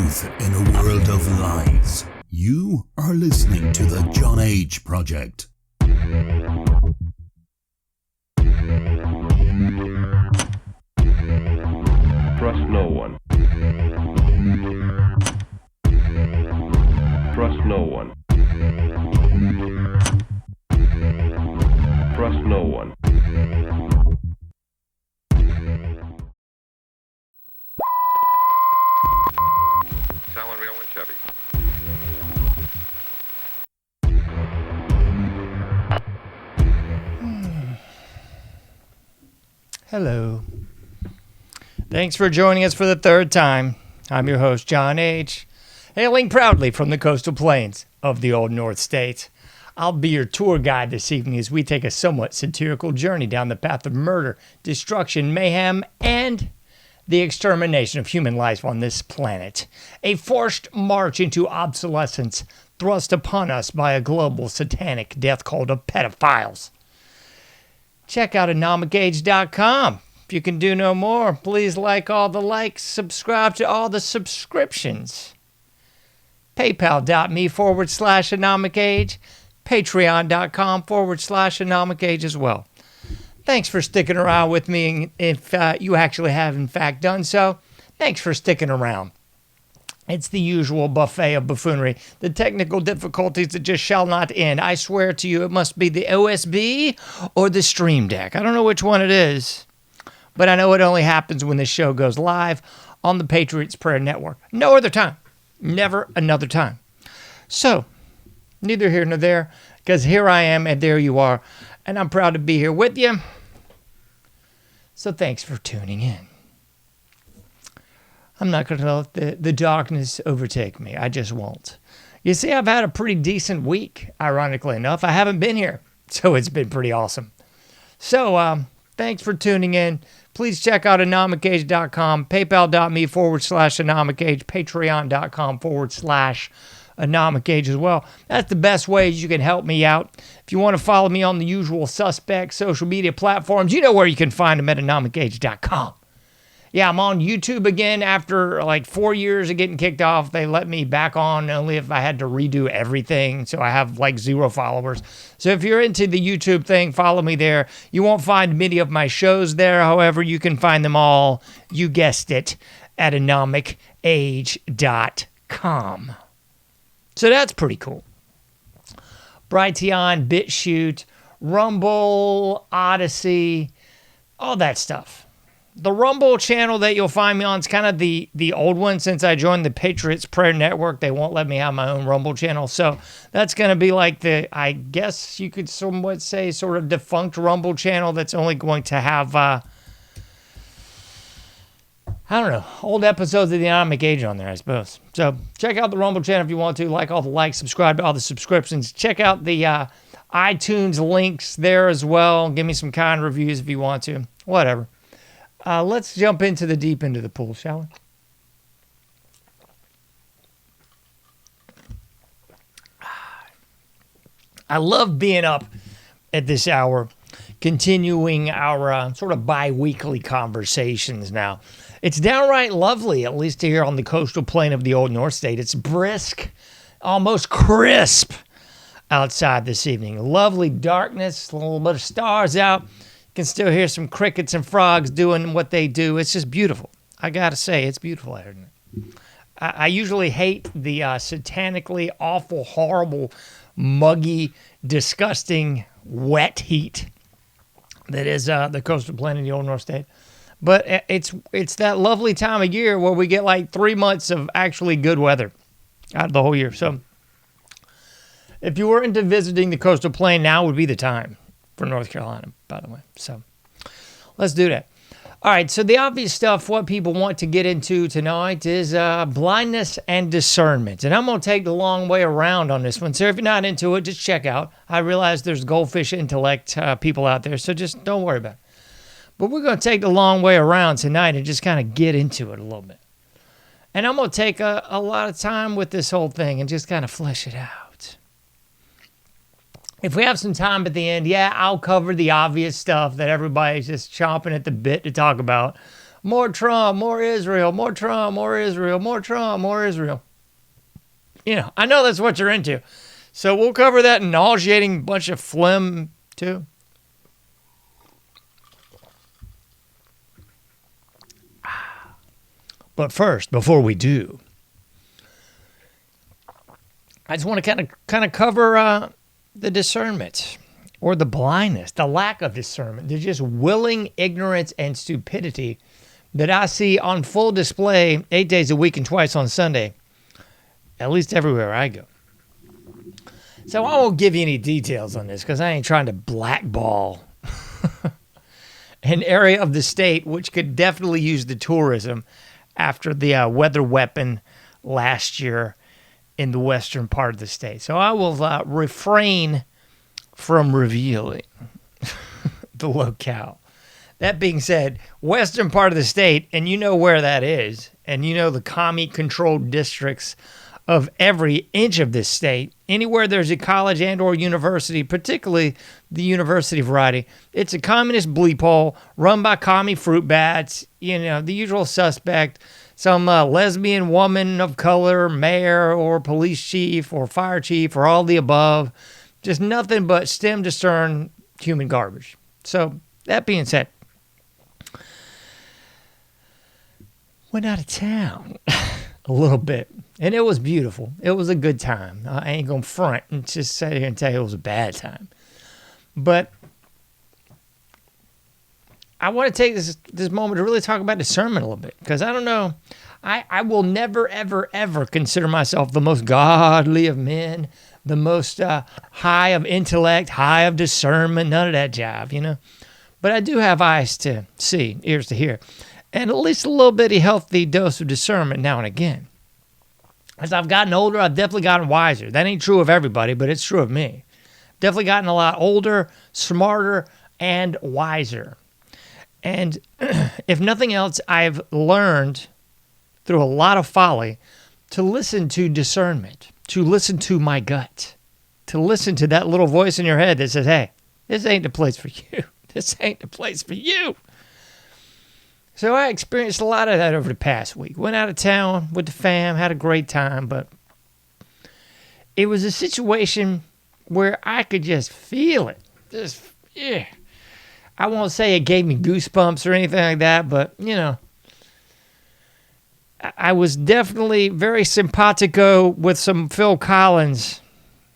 truth in a world of lies. You are listening to the JohnAge Project. Trust no one. Trust no one. Trust no one. Talon Rio and Chevy. Hello. Thanks for joining us for the third time. I'm your host, JohnAge, hailing proudly from the coastal plains of the Old North States. I'll be your tour guide this evening as we take a somewhat satirical journey down the path of murder, destruction, mayhem, and the extermination of human life on this planet. A forced march into obsolescence thrust upon us by a global satanic death cult of pedophiles. Check out AnomicAge.com. If you can do no more, please like all the likes, subscribe to all the subscriptions. PayPal.me/AnomicAge, Patreon.com/AnomicAge as well. Thanks for sticking around with me. If you actually have, in fact, done so, thanks for sticking around. It's the usual buffet of buffoonery, the technical difficulties that just shall not end. I swear to you, it must be the OSB or the Stream Deck. I don't know which one it is, but I know it only happens when this show goes live on the Patriots Prayer Network. No other time. Never another time. So, neither here nor there, because here I am and there you are, and I'm proud to be here with you. So thanks for tuning in. I'm not going to let the darkness overtake me. I just won't. You see, I've had a pretty decent week, ironically enough. I haven't been here, so it's been pretty awesome. So, thanks for tuning in. Please check out AnomicAge.com, PayPal.me/AnomicAge, Patreon.com/AnomicAge as well. That's the best ways you can help me out. If you want to follow me on the usual suspect social media platforms, you know where you can find them at AnomicAge.com. Yeah, I'm on YouTube again after like 4 years of getting kicked off. They let me back on only if I had to redo everything. So I have like 0 followers. So if you're into the YouTube thing, follow me there. You won't find many of my shows there. However, you can find them all, you guessed it, at AnomicAge.com. So that's pretty cool. Brighteon, BitChute, Rumble, Odyssey, all that stuff. The Rumble channel that you'll find me on is kind of the old one since I joined the Patriots Prayer Network. They won't let me have my own Rumble channel. So that's going to be like the, I guess you could somewhat say, sort of defunct Rumble channel that's only going to have, I don't know, old episodes of the AnomicAge on there, I suppose. So check out the Rumble channel if you want to. Like all the likes, subscribe to all the subscriptions. Check out the iTunes links there as well. Give me some kind reviews if you want to. Whatever. Let's jump into the deep end of the pool, shall we? I love being up at this hour, continuing our sort of bi-weekly conversations now. It's downright lovely, at least here on the coastal plain of the Old North State. It's brisk, almost crisp outside this evening. Lovely darkness, a little bit of stars out. You can still hear some crickets and frogs doing what they do. It's just beautiful. I gotta say, it's beautiful out here. I usually hate the satanically awful, horrible, muggy, disgusting, wet heat that is the coastal plain of the Old North State. But it's that lovely time of year where we get like 3 months of actually good weather out of the whole year. So if you were into visiting the coastal plain, now would be the time. For North Carolina, by the way. So let's do that. All right, so the obvious stuff, what people want to get into tonight is blindness and discernment. And I'm going to take the long way around on this one. So if you're not into it, just check out. I realize there's goldfish intellect people out there, so just don't worry about it. But we're going to take the long way around tonight and just kind of get into it a little bit. And I'm going to take a lot of time with this whole thing and just kind of flesh it out. If we have some time at the end, yeah, I'll cover the obvious stuff that everybody's just chomping at the bit to talk about More Trump, more Israel, more Trump, more Israel, more Trump, more Israel. You know, I know that's what you're into. So we'll cover that nauseating bunch of phlegm too. But first, before we do, I just want to kind of cover the discernment or the blindness, the lack of discernment, the just willing ignorance and stupidity that I see on full display 8 days a week and twice on Sunday, at least everywhere I go. So I won't give you any details on this because I ain't trying to blackball an area of the state which could definitely use the tourism after the weather weapon last year in the western part of the state. So I will refrain from revealing the locale. That being said, western part of the state, and you know where that is, and you know the commie-controlled districts of every inch of this state, anywhere there's a college and or university, particularly the university variety, it's a communist bleep hole run by commie fruit bats, you know, the usual suspect, some lesbian woman of color, mayor or police chief or fire chief or all the above. Just nothing but stem to stern human garbage. So that being said, went out of town a little bit. And it was beautiful. It was a good time. I ain't going to front and just sit here and tell you it was a bad time. But I want to take this moment to really talk about discernment a little bit. Because I don't know. I will never, ever, ever consider myself the most godly of men, the most high of intellect, high of discernment, none of that jive, you know. But I do have eyes to see, ears to hear, and at least a little bitty healthy dose of discernment now and again. As I've gotten older, I've definitely gotten wiser. That ain't true of everybody, but it's true of me. Definitely gotten a lot older, smarter, and wiser. And if nothing else, I've learned through a lot of folly to listen to discernment, to listen to my gut, to listen to that little voice in your head that says, hey, this ain't the place for you. This ain't the place for you. So I experienced a lot of that over the past week. Went out of town with the fam, had a great time, but it was a situation where I could just feel it. Just, yeah. I won't say it gave me goosebumps or anything like that, but, you know, I was definitely very simpatico with some Phil Collins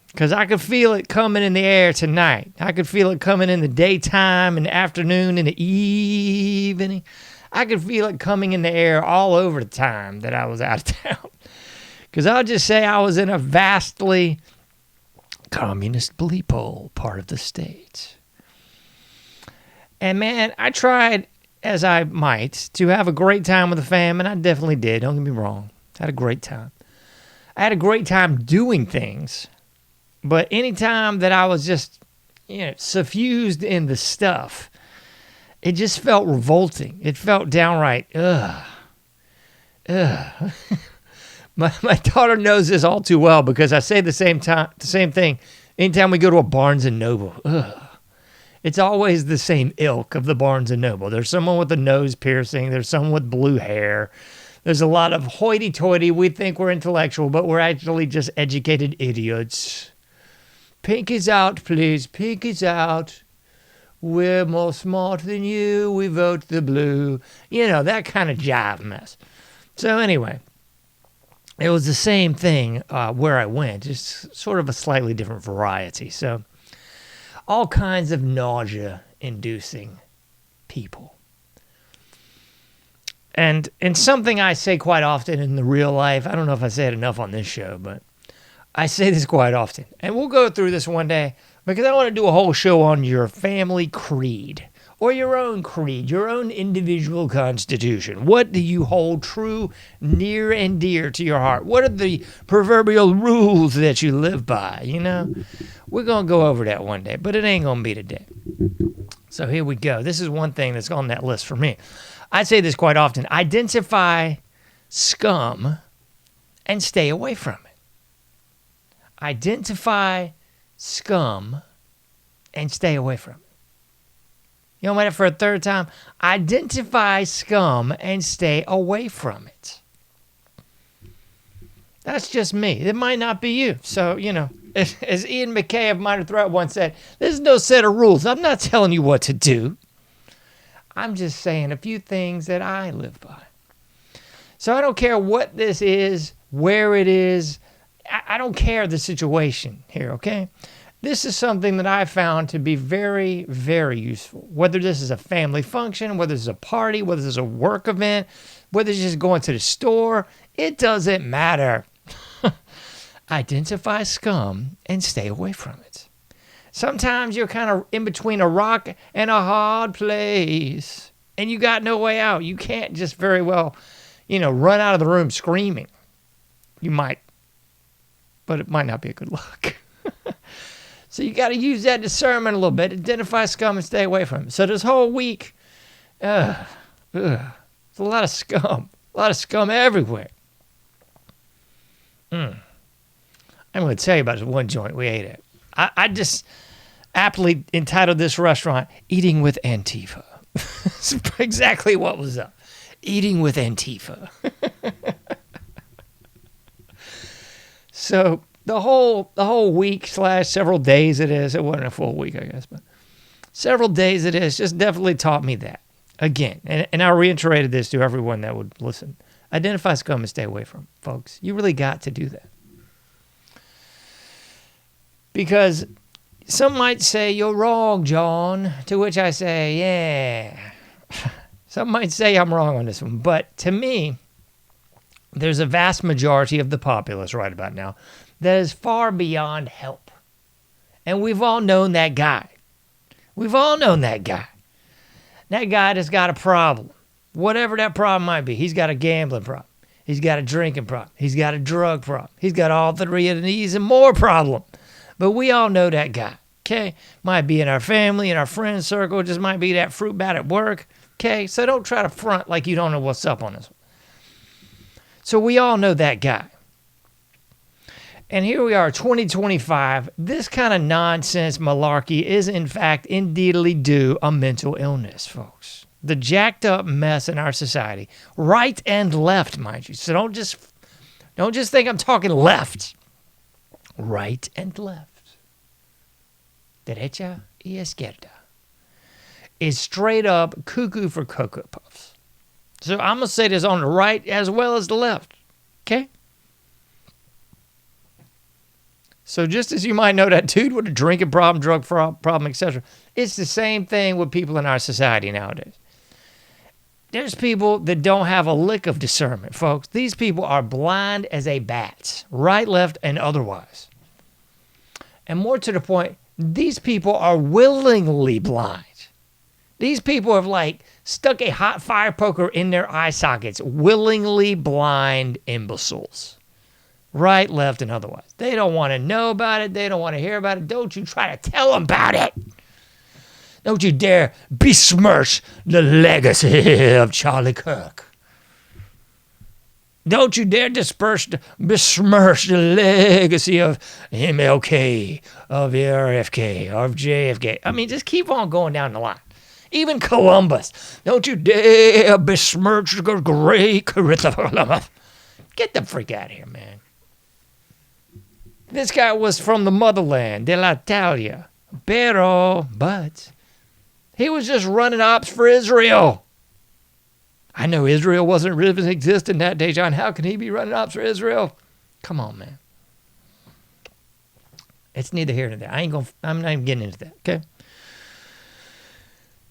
because I could feel it coming in the air tonight. I could feel it coming in the daytime, in the afternoon, in the evening. I could feel it coming in the air all over the time that I was out of town. Because I'll just say I was in a vastly communist bleep hole part of the state. And man, I tried as I might to have a great time with the fam, and I definitely did. Don't get me wrong. I had a great time. I had a great time doing things, but anytime that I was just, you know, suffused in the stuff, it just felt revolting. It felt downright, ugh. My daughter knows this all too well because I say the same thing anytime we go to a Barnes and Noble. Ugh. It's always the same ilk of the Barnes and Noble. There's someone with a nose piercing. There's someone with blue hair. There's a lot of hoity-toity. We think we're intellectual, but we're actually just educated idiots. Pink is out, please. Pink is out. We're more smart than you. We vote the blue. You know, that kind of jive mess. So anyway, it was the same thing where I went, just sort of a slightly different variety. So all kinds of nausea-inducing people. And something I say quite often in the real life, I don't know if I say it enough on this show, but I say this quite often. And we'll go through this one day because I want to do a whole show on your family creed or your own creed, your own individual constitution. What do you hold true, near and dear to your heart? What are the proverbial rules that you live by, you know? We're going to go over that one day, but it ain't going to be today. So here we go. This is one thing that's on that list for me. I say this quite often. Identify scum and stay away from it. Identify scum and stay away from it. You want it for a third time? Identify scum and stay away from it. That's just me. It might not be you. So, as Ian McKay of Minor Threat once said, there's no set of rules. I'm not telling you what to do. I'm just saying a few things that I live by. So I don't care what this is, where it is. I don't care the situation here, okay? This is something that I found to be very, very useful. Whether this is a family function, whether it's a party, whether it's a work event, whether it's just going to the store, it doesn't matter. Identify scum and stay away from it. Sometimes you're kind of in between a rock and a hard place, and you got no way out. You can't just very well, run out of the room screaming. You might, but it might not be a good look. So you got to use that discernment a little bit. Identify scum and stay away from it. So this whole week, there's a lot of scum. A lot of scum everywhere. I'm going to tell you about this one joint we ate at. I just aptly entitled this restaurant, Eating with Antifa. That's exactly what was up. Eating with Antifa. So the whole week / several days it wasn't a full week, I guess, but several days it just definitely taught me that. Again, and I reiterated this to everyone that would listen. Identify scum and stay away from, folks. You really got to do that. Because some might say, you're wrong, John. To which I say, yeah. Some might say I'm wrong on this one. But to me, there's a vast majority of the populace right about now that is far beyond help. And we've all known that guy. We've all known that guy. That guy that's got a problem. Whatever that problem might be. He's got a gambling problem. He's got a drinking problem. He's got a drug problem. He's got all three of these and more problem. But we all know that guy, okay? Might be in our family, in our friend circle. Just might be that fruit bat at work, okay? So don't try to front like you don't know what's up on this one. So we all know that guy. And here we are, 2025. This kind of nonsense malarkey is, in fact, indeedly due a mental illness, folks. The jacked up mess in our society, right and left, mind you. So don't just think I'm talking left. Right and left. Derecha y izquierda. Is straight up cuckoo for Cocoa Puffs. So I'm going to say this on the right as well as the left. Okay? So just as you might know that dude with a drinking problem, drug problem, etc., it's the same thing with people in our society nowadays. There's people that don't have a lick of discernment, folks. These people are blind as a bat, right, left, and otherwise. And more to the point, these people are willingly blind. These people have stuck a hot fire poker in their eye sockets, willingly blind imbeciles. Right, left, and otherwise. They don't want to know about it. They don't want to hear about it. Don't you try to tell them about it. Don't you dare besmirch the legacy of Charlie Kirk. Don't you dare besmirch the legacy of MLK, of RFK, of JFK. I mean, just keep on going down the line. Even Columbus. Don't you dare besmirch the great Christopher Columbus. Get the freak out of here, man. This guy was from the motherland, dell'Italia. But he was just running ops for Israel. I know Israel wasn't really existing that day, John. How can he be running ops for Israel? Come on, man. It's neither here nor there. I'm not even getting into that, okay?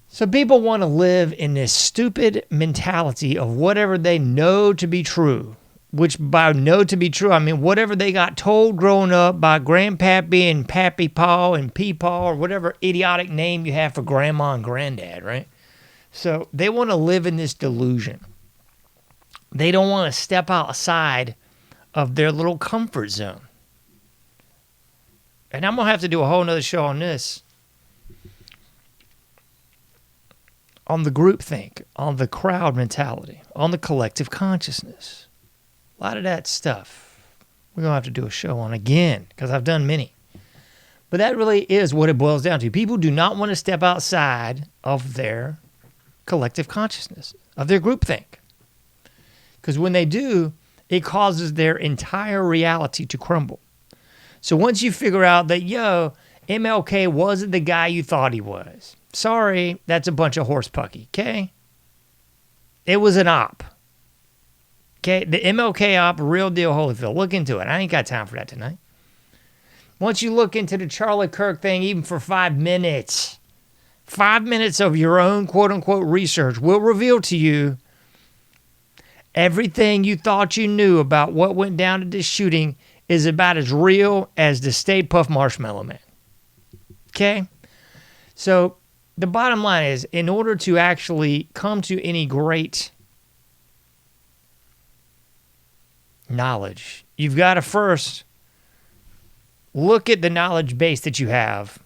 So people want to live in this stupid mentality of whatever they know to be true. Which by know to be true, I mean whatever they got told growing up by Grandpappy and Pappy Paw and Peepaw or whatever idiotic name you have for Grandma and Granddad, right? So they want to live in this delusion. They don't want to step outside of their little comfort zone. And I'm going to have to do a whole nother show on this. On the groupthink, on the crowd mentality, on the collective consciousness. A lot of that stuff we're going to have to do a show on again because I've done many. But that really is what it boils down to. People do not want to step outside of their collective consciousness, of their groupthink. Because when they do, it causes their entire reality to crumble. So once you figure out that, MLK wasn't the guy you thought he was, sorry, that's a bunch of horse pucky, okay? It was an op. Okay, the MLK op, real deal Holyfield. Look into it. I ain't got time for that tonight. Once you look into the Charlie Kirk thing, even for 5 minutes, 5 minutes of your own quote-unquote research will reveal to you everything you thought you knew about what went down at this shooting is about as real as the Stay Puft Marshmallow Man. Okay? So the bottom line is, in order to actually come to any great knowledge, you've got to first look at the knowledge base that you have.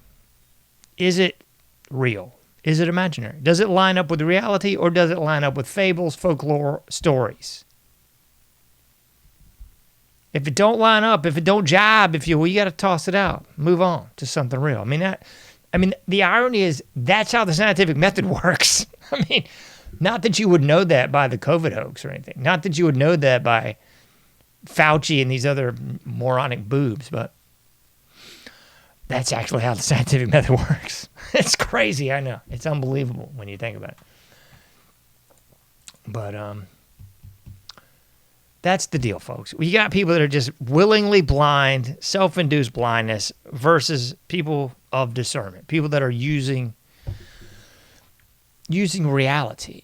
Is it real? Is it imaginary? Does it line up with reality, or does it line up with fables, folklore, stories? If it don't line up, if it don't jibe, you got to toss it out. Move on to something real. The irony is that's how the scientific method works. Not that you would know that by the COVID hoax or anything. Not that you would know that by Fauci and these other moronic boobs, but that's actually how the scientific method works. It's crazy, I know. It's unbelievable when you think about it. But that's the deal, folks. You got people that are just willingly blind, self-induced blindness, versus people of discernment, people that are using reality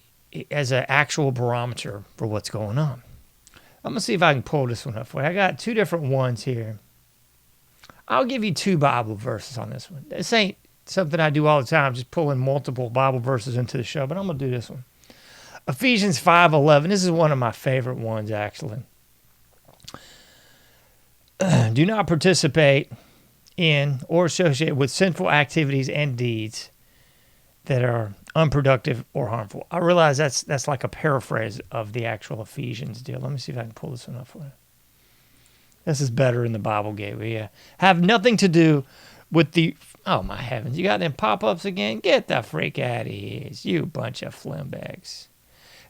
as an actual barometer for what's going on. I'm going to see if I can pull this one up for you. I got two different ones here. I'll give you two Bible verses on this one. This ain't something I do all the time, just pulling multiple Bible verses into the show, but I'm going to do this one. Ephesians 5:11. This is one of my favorite ones, actually. Do not participate in or associate with sinful activities and deeds that are unproductive or harmful. I realize that's like a paraphrase of the actual Ephesians deal. Let me see if I can pull this one up for you. This is better in the Bible Gateway. Yeah. Have nothing to do with the... Oh, my heavens. You got them pop-ups again? Get the freak out of here, you bunch of flimbags.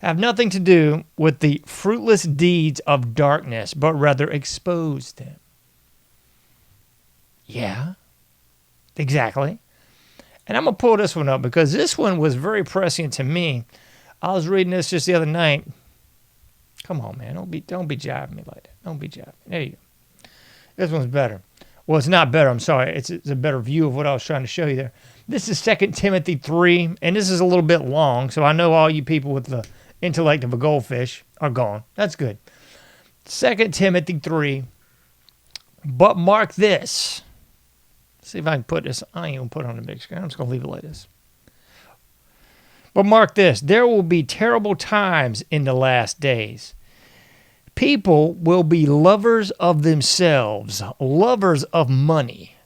Have nothing to do with the fruitless deeds of darkness, but rather expose them. Yeah, exactly. And I'm going to pull this one up because this one was very prescient to me. I was reading this just the other night. Come on, man. Don't be jiving me like that. Don't be jiving. There you go. This one's better. Well, it's not better. I'm sorry. It's a better view of what I was trying to show you there. This is 2 Timothy 3, and this is a little bit long, so I know all you people with the intellect of a goldfish are gone. That's good. 2 Timothy 3. But mark this. See if I can put this. I ain't going to put it on the big screen. I'm just going to leave it like this. But mark this. There will be terrible times in the last days. People will be lovers of themselves, lovers of money,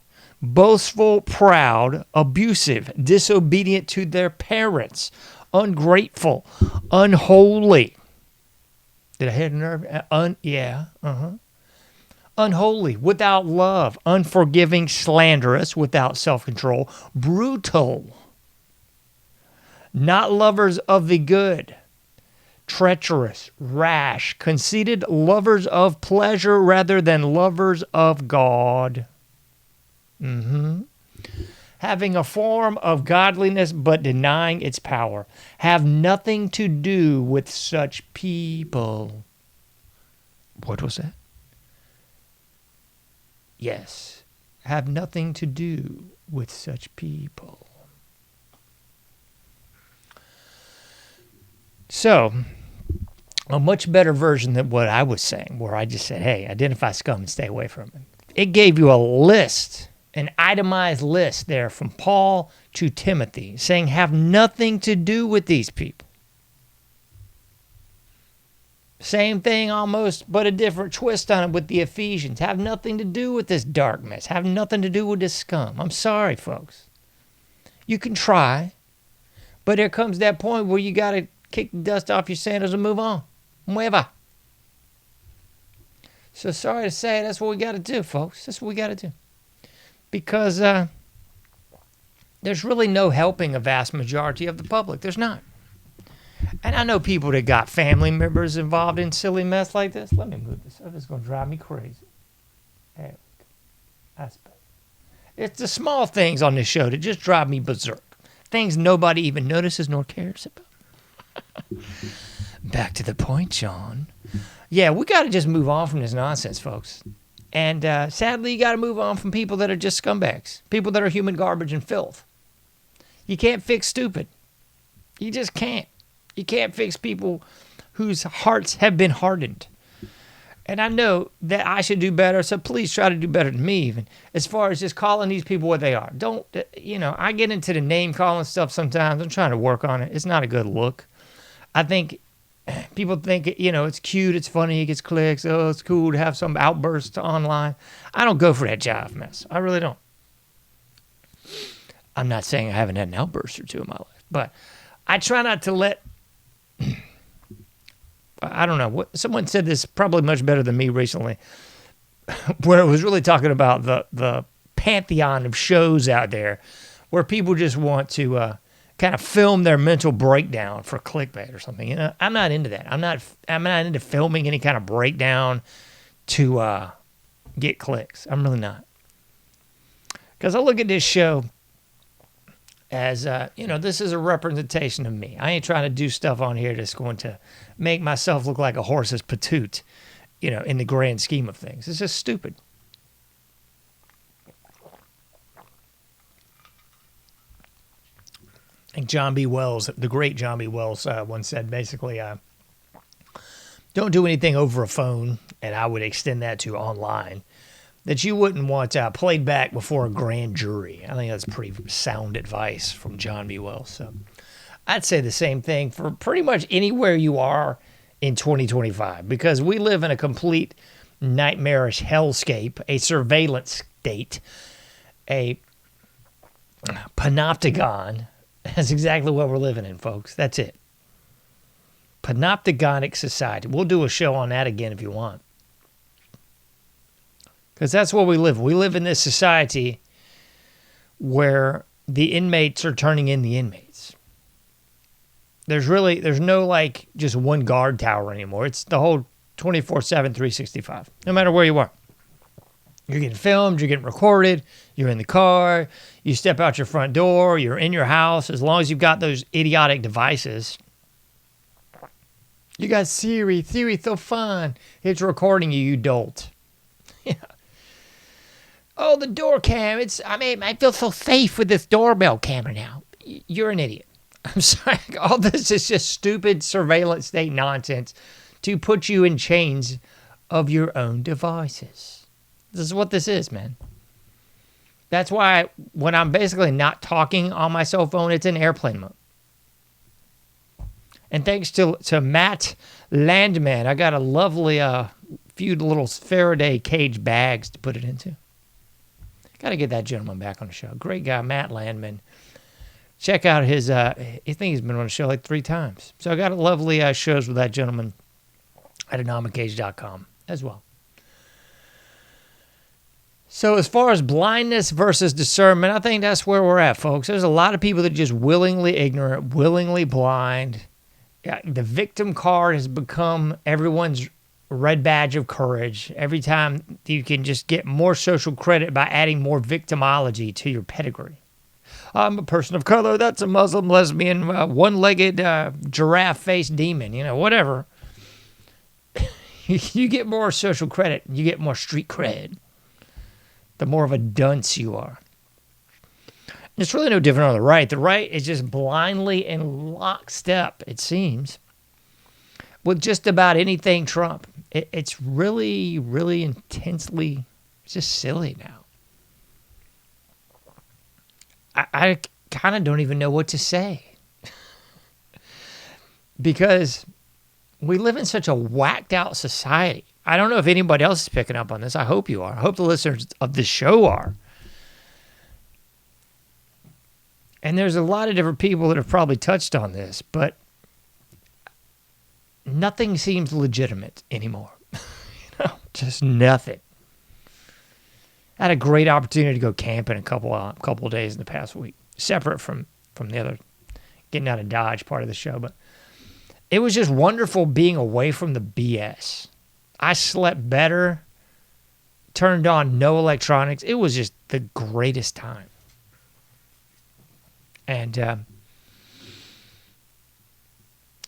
boastful, proud, abusive, disobedient to their parents, ungrateful, unholy. Did I hit a nerve? Unholy, without love, unforgiving, slanderous, without self-control, brutal, not lovers of the good, treacherous, rash, conceited, lovers of pleasure rather than lovers of God. Having a form of godliness but denying its power. Have nothing to do with such people. What was that? Yes, have nothing to do with such people. So, a much better version than what I was saying, where I just said, hey, identify scum and stay away from it. It gave you a list, an itemized list there from Paul to Timothy, saying have nothing to do with these people. Same thing almost, but a different twist on it with the Ephesians. Have nothing to do with this dark mess. Have nothing to do with this scum. I'm sorry, folks. You can try, but there comes that point where you got to kick the dust off your sandals and move on. Mueva. So sorry to say, that's what we got to do, folks. That's what we got to do. because there's really no helping a vast majority of the public. There's not. And I know people that got family members involved in silly mess like this. Let me move this. It's going to drive me crazy. There we go. That's better. It's the small things on this show that just drive me berserk. Things nobody even notices nor cares about. Back to the point, John. Yeah, we got to just move on from this nonsense, folks. And sadly, you got to move on from people that are just scumbags. People that are human garbage and filth. You can't fix stupid. You just can't. You can't fix people whose hearts have been hardened. And I know that I should do better, so please try to do better than me even, as far as just calling these people what they are. Don't, I get into the name-calling stuff sometimes. I'm trying to work on it. It's not a good look. I think people think, it's cute, it's funny, it gets clicks, oh, it's cool to have some outbursts online. I don't go for that jive mess. I really don't. I'm not saying I haven't had an outburst or two in my life, but I try not to let... I don't know. Someone said this probably much better than me recently, where it was really talking about the pantheon of shows out there where people just want to kind of film their mental breakdown for clickbait or something. I'm not into that. I'm not into filming any kind of breakdown to get clicks. I'm really not. Because I look at this show as, this is a representation of me. I ain't trying to do stuff on here that's going to make myself look like a horse's patoot, in the grand scheme of things. It's just stupid. I think John B. Wells, the great John B. Wells, once said basically, don't do anything over a phone, and I would extend that to online, that you wouldn't want played back before a grand jury. I think that's pretty sound advice from John B. Wells. So I'd say the same thing for pretty much anywhere you are in 2025, because we live in a complete nightmarish hellscape, a surveillance state, a panopticon. That's exactly what we're living in, folks. That's it. Panopticonic society. We'll do a show on that again if you want. Because that's where we live. We live in this society where the inmates are turning in the inmates. There's no just one guard tower anymore. It's the whole 24/7, 365, no matter where you are. You're getting filmed, you're getting recorded, you're in the car, you step out your front door, you're in your house, as long as you've got those idiotic devices. You got Siri, so fun. It's recording you dolt. Yeah. Oh, the door cam. I feel so safe with this doorbell camera now. You're an idiot. I'm sorry. All this is just stupid surveillance state nonsense to put you in chains of your own devices. This is what this is, man. That's why when I'm basically not talking on my cell phone, it's in airplane mode. And thanks to Matt Landman, I got a lovely few little Faraday cage bags to put it into. Got to get that gentleman back on the show. Great guy, Matt Landman. Check out his, I think he's been on the show like 3 times. So I got a lovely shows with that gentleman at AnomicAge.com as well. So as far as blindness versus discernment, I think that's where we're at, folks. There's a lot of people that are just willingly ignorant, willingly blind. The victim card has become everyone's red badge of courage. Every time you can just get more social credit by adding more victimology to your pedigree. I'm a person of color. That's a Muslim, lesbian, one-legged giraffe-faced demon. Whatever. You get more social credit. You get more street cred. The more of a dunce you are. It's really no different on the right. The right is just blindly in lockstep, it seems, with just about anything Trump. It's really, really intensely, it's just silly now. I kind of don't even know what to say. Because we live in such a whacked out society. I don't know if anybody else is picking up on this. I hope you are. I hope the listeners of this show are. And there's a lot of different people that have probably touched on this, but nothing seems legitimate anymore. Just nothing. I had a great opportunity to go camping a couple of days in the past week, separate from the other getting out of Dodge part of the show. But it was just wonderful being away from the BS. I slept better, turned on no electronics. It was just the greatest time. And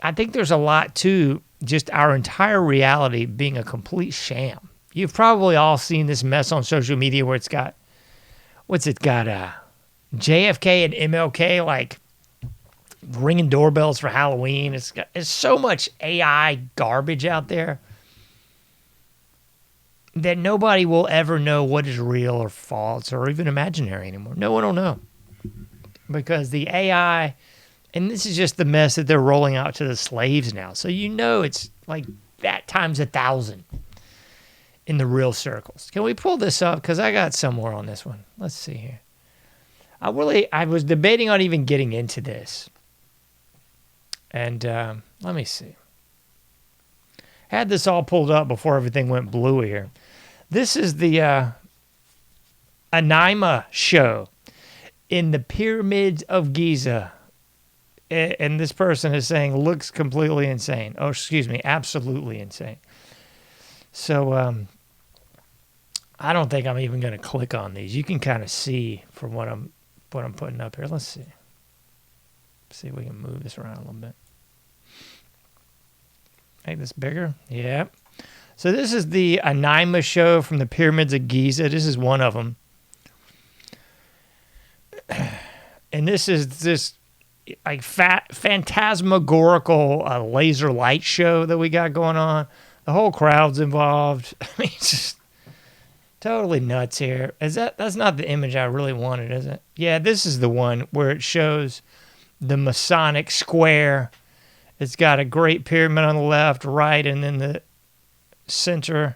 I think there's a lot to just our entire reality being a complete sham. You've probably all seen this mess on social media where it's got, JFK and MLK like ringing doorbells for Halloween. It's so much AI garbage out there that nobody will ever know what is real or false or even imaginary anymore. No one will know. Because the AI, and this is just the mess that they're rolling out to the slaves now. So it's like that times 1,000 in the real circles. Can we pull this up? Because I got somewhere on this one. Let's see here. I was debating on even getting into this. And let me see. Had this all pulled up before everything went blue here. This is the Anima show in the pyramids of Giza. And this person is saying looks completely insane. Oh, excuse me, absolutely insane. So I don't think I'm even going to click on these. You can kind of see from what I'm putting up here. Let's see. See if we can move this around a little bit. Make this bigger. Yeah. So this is the Anima show from the pyramids of Giza. This is one of them. And this is this like phantasmagorical laser light show that we got going on. The whole crowd's involved. I mean, it's just totally nuts here. That's not the image I really wanted, is it? Yeah, this is the one where it shows the Masonic square. It's got a great pyramid on the left, right, and then the center,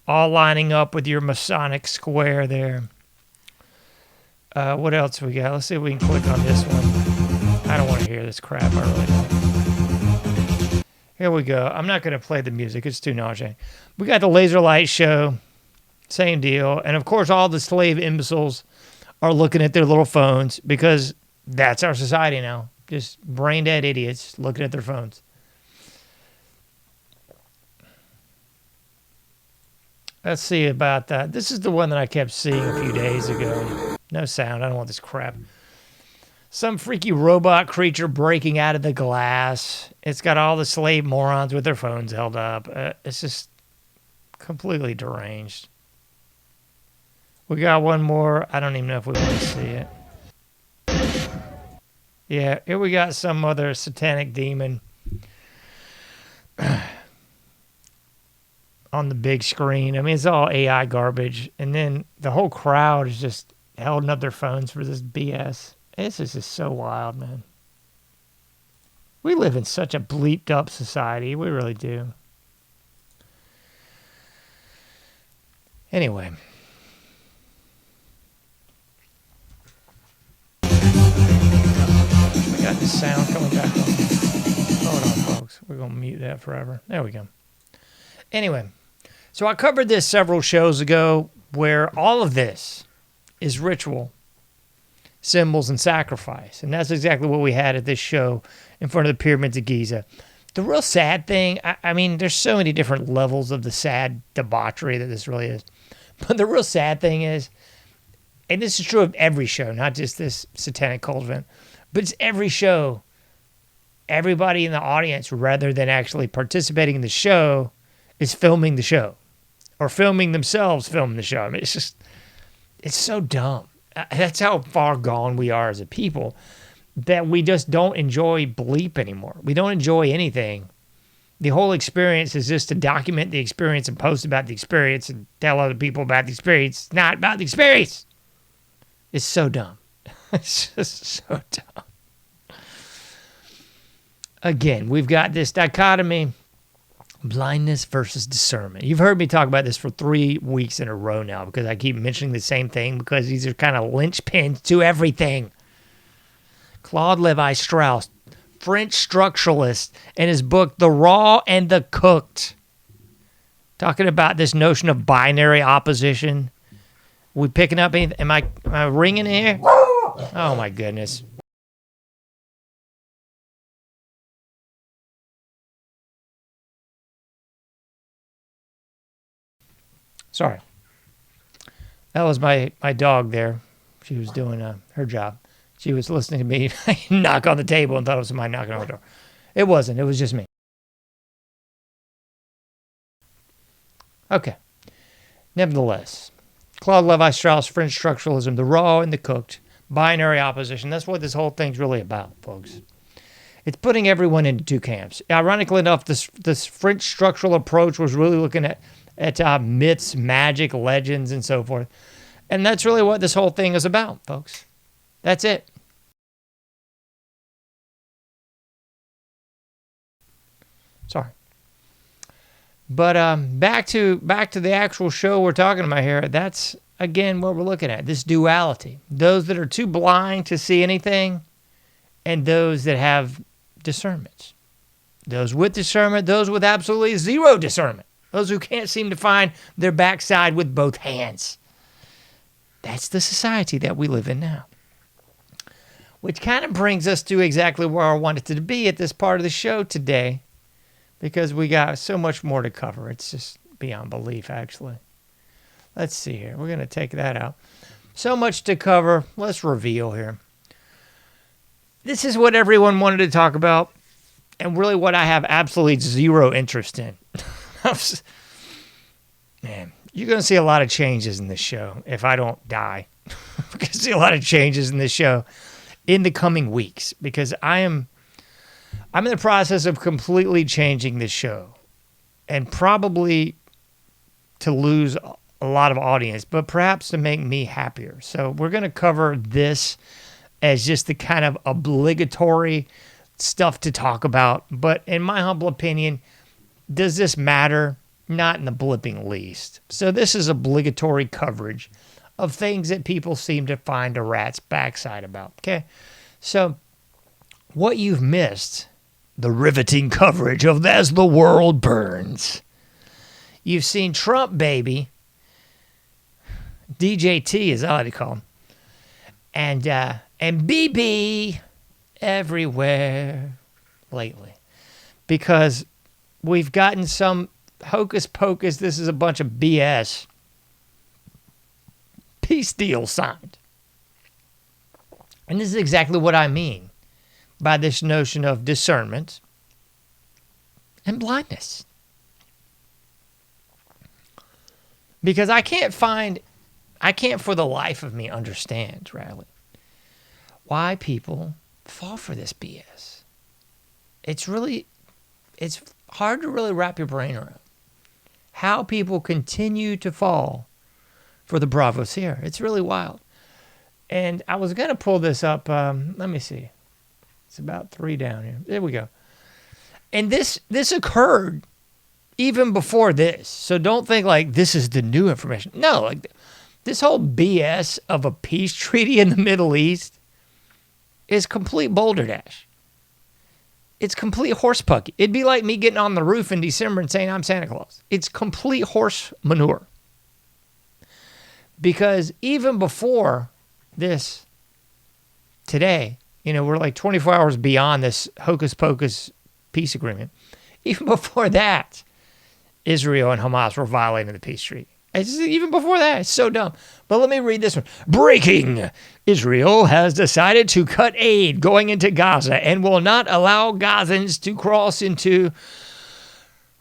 all lining up with your Masonic square there. What else we got? Let's see if we can click on this one. I don't want to hear this crap. I really don't. Here we go. I'm not going to play the music. It's too nauseating. We got the laser light show. Same deal. And, of course, all the slave imbeciles are looking at their little phones because that's our society now. Just brain-dead idiots looking at their phones. Let's see about that. This is the one that I kept seeing a few days ago. No sound. I don't want this crap. Some freaky robot creature breaking out of the glass. It's got all the slave morons with their phones held up. It's just completely deranged. We got one more. I don't even know if we want to see it. Yeah, here we got some other satanic demon on the big screen. I mean, it's all AI garbage. And then the whole crowd is just holding up their phones for this BS. This is just so wild, man. We live in such a bleeped up society. We really do. Anyway. We got this sound coming back on. Hold on, folks. We're going to mute that forever. There we go. Anyway. So I covered this several shows ago where all of this is ritual, symbols, and sacrifice. And that's exactly what we had at this show in front of the pyramids of Giza. The real sad thing, I mean, there's so many different levels of the sad debauchery that this really is. But the real sad thing is, and this is true of every show, not just this satanic cult event, but it's every show. Everybody in the audience, rather than actually participating in the show, is filming the show. Or filming themselves filming the show. I mean, it's so dumb. That's how far gone we are as a people, that we just don't enjoy bleep anymore. We don't enjoy anything. The whole experience is just to document the experience and post about the experience and tell other people about the experience. It's not about the experience. It's so dumb. It's just so dumb. Again, we've got this dichotomy. Blindness versus discernment. You've heard me talk about this for 3 weeks in a row now because I keep mentioning the same thing because these are kind of linchpins to everything. Claude Levi-Strauss, French structuralist, in his book, The Raw and the Cooked, talking about this notion of binary opposition We picking up anything? Am I ringing here? Oh my goodness. Sorry. That was my dog there. She was doing her job. She was listening to me knock on the table and thought it was somebody knocking on the door. It wasn't. It was just me. Okay. Nevertheless, Claude Levi-Strauss, French structuralism, the raw and the cooked, binary opposition. That's what this whole thing's really about, folks. It's putting everyone into two camps. Ironically enough, this French structural approach was really looking at myths, magic, legends, and so forth. And that's really what this whole thing is about, folks. That's it. Sorry. But back to the actual show we're talking about here. That's, again, what we're looking at, this duality. Those that are too blind to see anything and those that have discernment. Those with discernment, those with absolutely zero discernment. Those who can't seem to find their backside with both hands. That's the society that we live in now. Which kind of brings us to exactly where I wanted to be at this part of the show today, because we got so much more to cover. It's just beyond belief, actually. Let's see here. We're going to take that out. So much to cover. Let's reveal here. This is what everyone wanted to talk about, and really what I have absolutely zero interest in. Man, you're going to see a lot of changes in this show if I don't die. You're going to see a lot of changes in this show in the coming weeks, because I'm in the process of completely changing this show, and probably to lose a lot of audience, but perhaps to make me happier. So we're going to cover this as just the kind of obligatory stuff to talk about. But in my humble opinion, does this matter? Not in the blipping least. So this is obligatory coverage of things that people seem to find a rat's backside about. Okay? So what you've missed, the riveting coverage of As the World Burns. You've seen Trump baby, DJT is all they call him, and BB everywhere lately, because we've gotten some hocus pocus. This is a bunch of BS. Peace deal signed. And this is exactly what I mean by this notion of discernment and blindness. Because I can't for the life of me understand, Riley, why people fall for this BS. It's hard to really wrap your brain around how people continue to fall for the Bravo Sierra. It's really wild. And I was going to pull this up. Let me see. It's about 3 down here. There we go. And this occurred even before this. So don't think like this is the new information. No, like this whole BS of a peace treaty in the Middle East is complete boulder dash. It's complete horse pucky. It'd be like me getting on the roof in December and saying I'm Santa Claus. It's complete horse manure. Because even before this today, we're like 24 hours beyond this hocus pocus peace agreement. Even before that, Israel and Hamas were violating the peace treaty. Even before that, it's so dumb. But let me read this one. Breaking. Israel has decided to cut aid going into Gaza and will not allow Gazans to cross into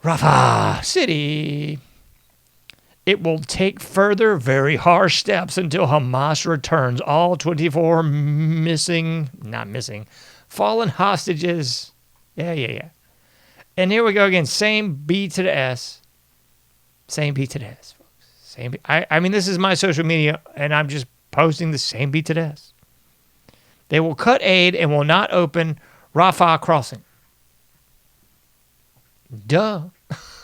Rafah city. It will take further very harsh steps until Hamas returns all 24 fallen hostages. Yeah. And here we go again. Same B to the S. Same B to the S, folks. Same B. I mean, this is my social media, and I'm just posting the same B to the S. They will cut aid and will not open Rafah crossing. Duh.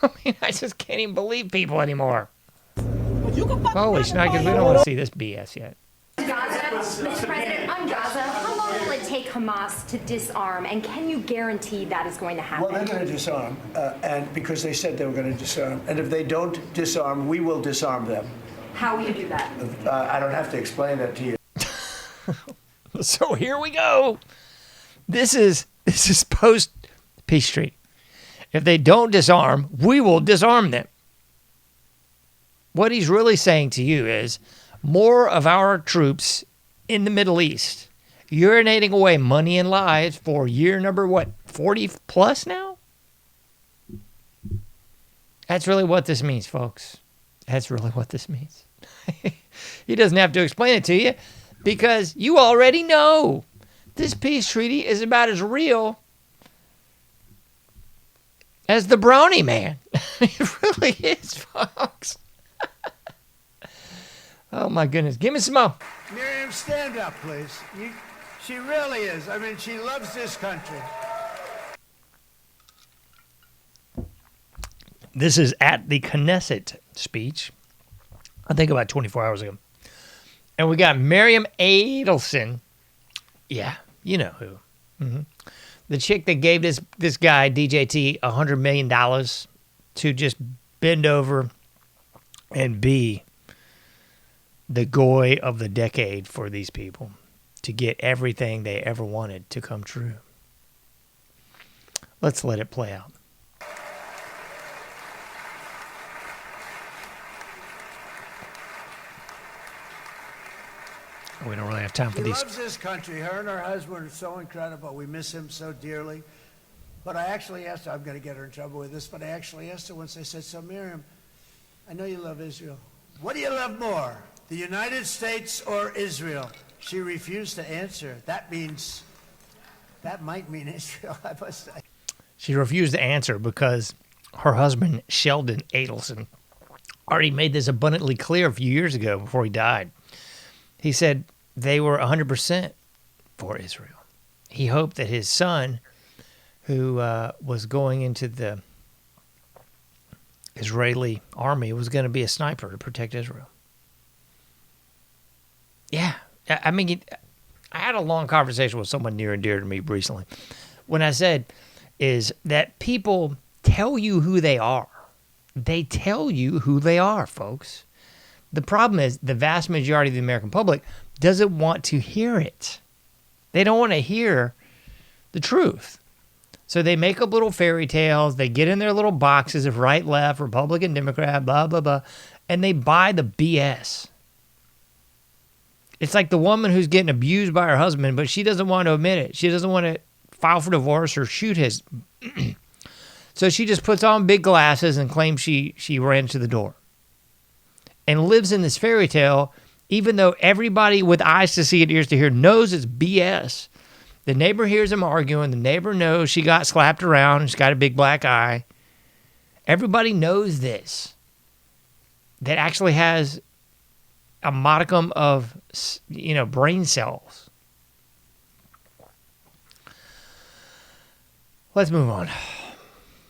I mean, I just can't even believe people anymore. Holy shnikes, we don't want to see this BS yet. Gaza, Mr. President, on Gaza, how long will it take Hamas to disarm, and can you guarantee that is going to happen? Well, they're going to disarm, and because they said they were going to disarm. And if they don't disarm, we will disarm them. How will you do that? I don't have to explain that to you. So here we go. This is post peace treaty. If they don't disarm, we will disarm them. What he's really saying to you is more of our troops in the Middle East urinating away money and lives for year number, 40 plus now? That's really what this means, folks. That's really what this means. He doesn't have to explain it to you because you already know this peace treaty is about as real as the Brownie Man. It really is, folks. Oh, my goodness. Give me some more. Miriam, stand up, please. She really is. I mean, she loves this country. This is at the Knesset speech, I think about 24 hours ago. And we got Miriam Adelson. Yeah, you know who. Mm-hmm. The chick that gave this guy, DJT, $100 million to just bend over and be the goy of the decade for these people, to get everything they ever wanted to come true. Let's let it play out. We don't really have time for She these. loves this country. Her and her husband are so incredible. We miss him so dearly. But I actually asked her, I'm going to get her in trouble with this, but I actually asked her once, I said, so Miriam, I know you love Israel. What do you love more, the United States or Israel? She refused to answer. That might mean Israel, I must say. She refused to answer because her husband, Sheldon Adelson, already made this abundantly clear a few years ago before he died. He said they were 100% for Israel. He hoped that his son, who was going into the Israeli army, was going to be a sniper to protect Israel. Yeah. I mean, I had a long conversation with someone near and dear to me recently when I said is that people tell you who they are. They tell you who they are, folks. The problem is the vast majority of the American public doesn't want to hear it. They don't want to hear the truth. So they make up little fairy tales. They get in their little boxes of right, left, Republican, Democrat, blah, blah, blah, and they buy the BS. It's like the woman who's getting abused by her husband, but she doesn't want to admit it. She doesn't want to file for divorce or shoot his. So she just puts on big glasses and claims she ran to the door. And lives in this fairy tale, even though everybody with eyes to see and ears to hear knows it's BS. The neighbor hears them arguing. The neighbor knows she got slapped around. She's got a big black eye. Everybody knows this. That actually has a modicum of, brain cells. Let's move on.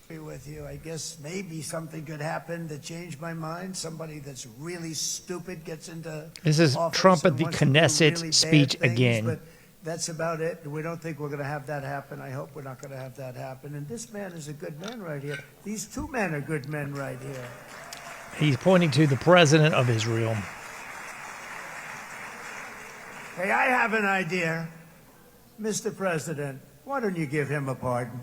With you, I guess maybe something could happen to change my mind. Somebody that's really stupid gets into This is office Trump at and the wants to do Knesset really bad speech things, again. But that's about it. We don't think we're going to have that happen. I hope we're not going to have that happen. And this man is a good man right here. These two men are good men right here. He's pointing to the president of Israel. Hey, I have an idea. Mr. President, why don't you give him a pardon?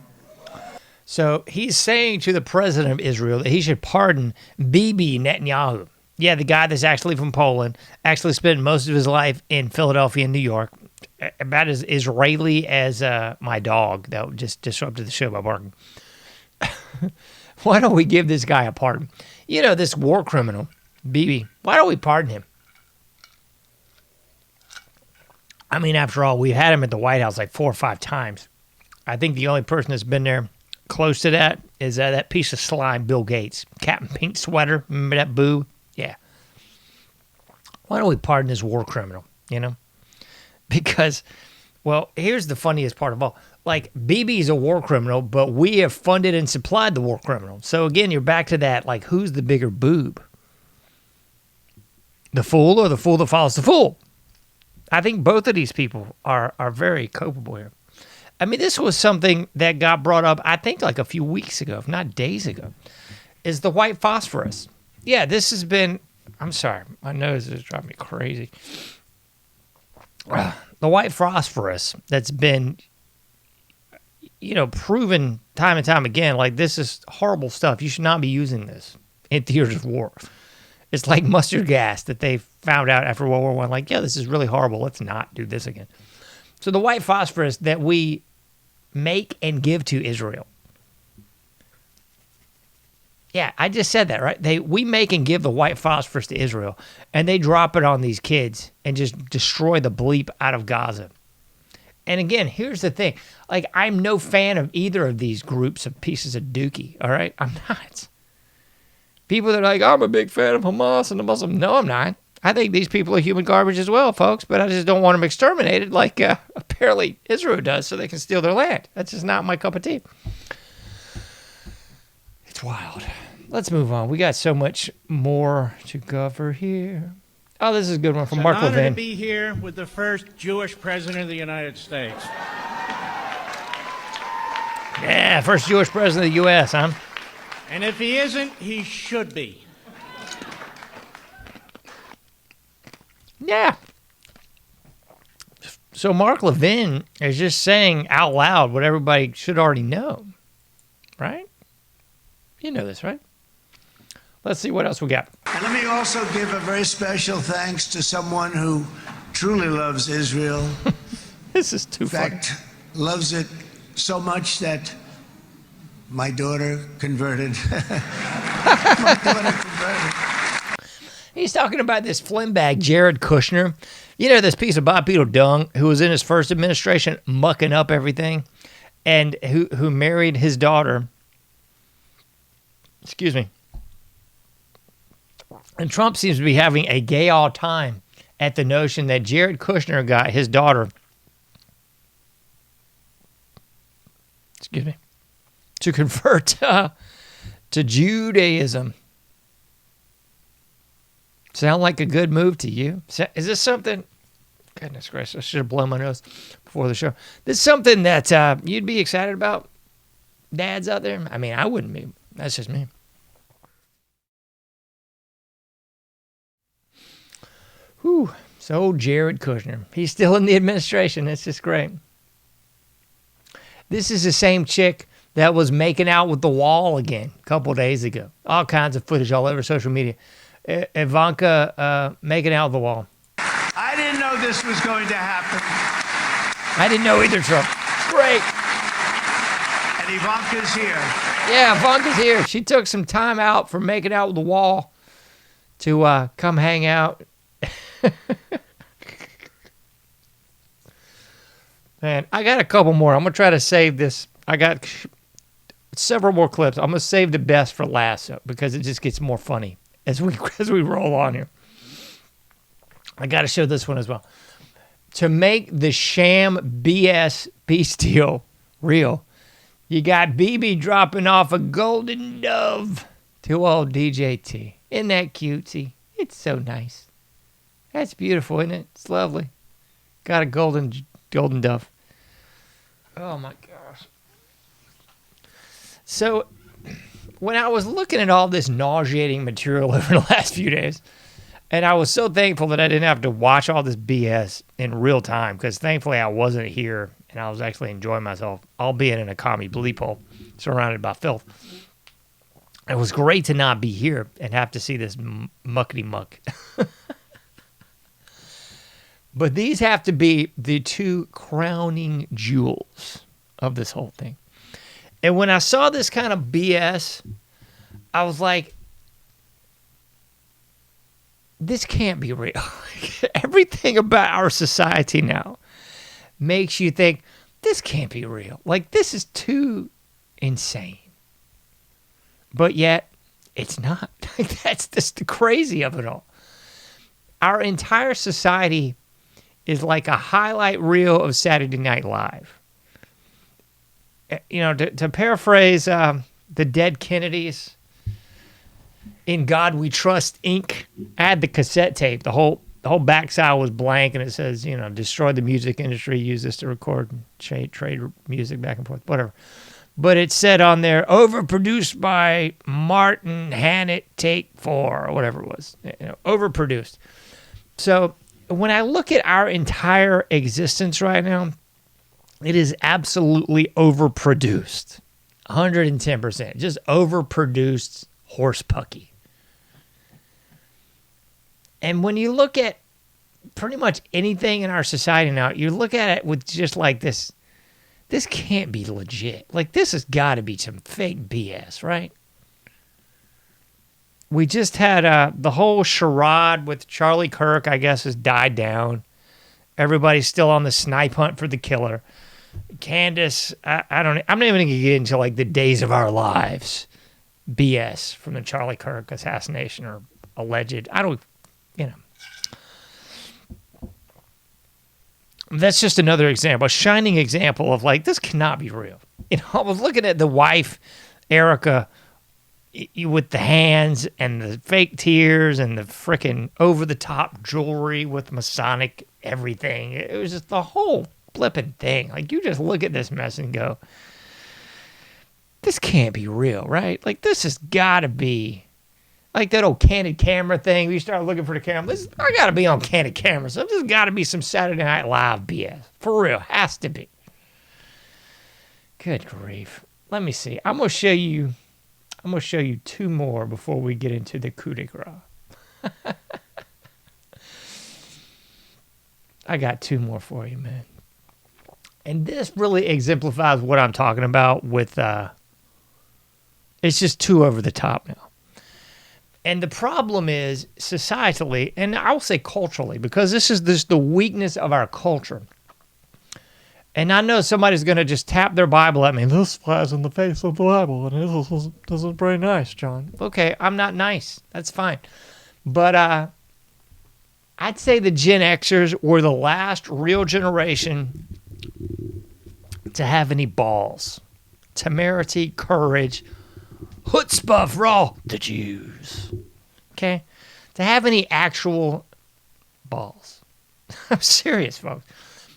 So he's saying to the president of Israel that he should pardon Bibi Netanyahu. Yeah, the guy that's actually from Poland, actually spent most of his life in Philadelphia and New York. About as Israeli as my dog that just disrupted the show by barking. Why don't we give this guy a pardon? This war criminal, Bibi, why don't we pardon him? I mean, after all, we've had him at the White House like 4 or 5 times. I think the only person that's been there close to that is that piece of slime, Bill Gates. Captain Pink Sweater, remember that boo? Yeah. Why don't we pardon this war criminal, Because, well, here's the funniest part of all. Like, Bibi's a war criminal, but we have funded and supplied the war criminal. So, again, you're back to that, like, who's the bigger boob? The fool or the fool that follows the fool? I think both of these people are very culpable here. I mean, this was something that got brought up, I think, like a few weeks ago, if not days ago, is the white phosphorus. Yeah, this has been I'm sorry. My nose is driving me crazy. The white phosphorus that's been, proven time and time again, like this is horrible stuff. You should not be using this in theaters of war. It's like mustard gas that they found out after World War I. Like, yeah, this is really horrible. Let's not do this again. So the white phosphorus that we make and give to Israel. Yeah, I just said that, right? We make and give the white phosphorus to Israel, and they drop it on these kids and just destroy the bleep out of Gaza. And again, here's the thing. Like, I'm no fan of either of these groups of pieces of dookie, all right? I'm not. People that are like, I'm a big fan of Hamas and the Muslims. No, I'm not. I think these people are human garbage as well, folks, but I just don't want them exterminated like apparently Israel does so they can steal their land. That's just not my cup of tea. It's wild. Let's move on. We got so much more to cover here. Oh, this is a good one from Mark Levin. It's an honor Levin. to be here with the first Jewish president of the United States. Yeah, first Jewish president of the U.S., huh? And if he isn't, he should be. Yeah. So Mark Levin is just saying out loud what everybody should already know, right? You know this, right? Let's see what else we got. And let me also give a very special thanks to someone who truly loves Israel. This is too In fact, loves it so much that my daughter converted. He's talking about this flimbag, Jared Kushner. You know, this piece of bipedal dung who was in his first administration mucking up everything and who married his daughter. Excuse me. And Trump seems to be having a gay all time at the notion that Jared Kushner got his daughter, to convert to Judaism. Sound like a good move to you? Is this something? Goodness gracious, I should have blown my nose before the show. This is something that you'd be excited about, dads out there? I mean, I wouldn't be. That's just me. Whew. So Jared Kushner. He's still in the administration. It's just great. This is the same chick that was making out with the wall again a couple days ago. All kinds of footage all over social media. Ivanka making out with the wall. I didn't know this was going to happen. I didn't know either, Trump. Great. And Ivanka's here. Yeah, Ivanka's here. She took some time out from making out with the wall to come hang out. Man, I got a couple more. I'm going to try to save this. I got several more clips. I'm going to save the best for last because it just gets more funny as we roll on here. I got to show this one as well. To make the sham BS peace deal real, you got BB dropping off a golden dove to old DJT. Isn't that cutesy? It's so nice. That's beautiful, isn't it? It's lovely. Got a golden dove. Oh my gosh. So when I was looking at all this nauseating material over the last few days, and I was so thankful that I didn't have to watch all this BS in real time, because thankfully I wasn't here and I was actually enjoying myself, albeit in a commie bleep hole, surrounded by filth. It was great to not be here and have to see this muckety muck. But these have to be the two crowning jewels of this whole thing. And when I saw this kind of BS, I was like, this can't be real. Everything about our society now makes you think, this can't be real. Like, this is too insane. But yet, it's not. That's just the crazy of it all. Our entire society is like a highlight reel of Saturday Night Live. You know, to paraphrase the dead Kennedys, In God We Trust, Inc. I had the cassette tape. The whole backside was blank, and it says, destroy the music industry, use this to record, trade music back and forth, whatever. but it said on there, overproduced by Martin Hannett, take 4, or whatever it was. Overproduced. So when I look at our entire existence right now, it is absolutely overproduced. 110%. Just overproduced horse pucky. And when you look at pretty much anything in our society now, you look at it with just like this can't be legit. Like, this has got to be some fake BS, right? We just had the whole charade with Charlie Kirk, I guess, has died down. Everybody's still on the snipe hunt for the killer. Candace, I'm not even going to get into like the days of our lives BS from the Charlie Kirk assassination or alleged. That's just another example, a shining example of like, this cannot be real. I was looking at the wife, Erica, with the hands and the fake tears and the freaking over-the-top jewelry with Masonic everything. It was just the whole flipping thing. Like, you just look at this mess and go, this can't be real, right? Like, this has got to be like that old candid camera thing. We start looking for the camera. I got to be on candid camera. So there's got to be some Saturday Night Live BS. For real. Has to be. Good grief. Let me see. I'm going to show you 2 more before we get into the coup de grace. I got 2 more for you, man. And this really exemplifies what I'm talking about with, it's just too over the top now. And the problem is, societally, and I will say culturally, because this is the weakness of our culture. And I know somebody's going to just tap their Bible at me. This flies in the face of the Bible, and this is very nice, John. Okay, I'm not nice. That's fine. But I'd say the Gen Xers were the last real generation to have any balls, temerity, courage, chutzpah for all the Jews. Okay? To have any actual balls. I'm serious, folks.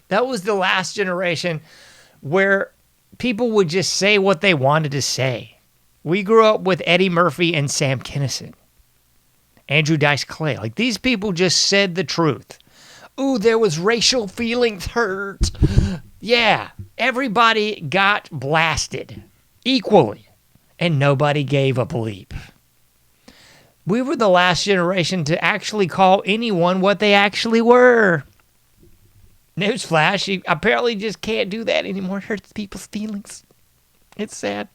That was the last generation where people would just say what they wanted to say. We grew up with Eddie Murphy and Sam Kinison. Andrew Dice Clay. Like, these people just said the truth. Ooh, there was racial feelings hurt. Yeah, everybody got blasted equally, and nobody gave a bleep. We were the last generation to actually call anyone what they actually were. Newsflash, you apparently just can't do that anymore. It hurts people's feelings. It's sad.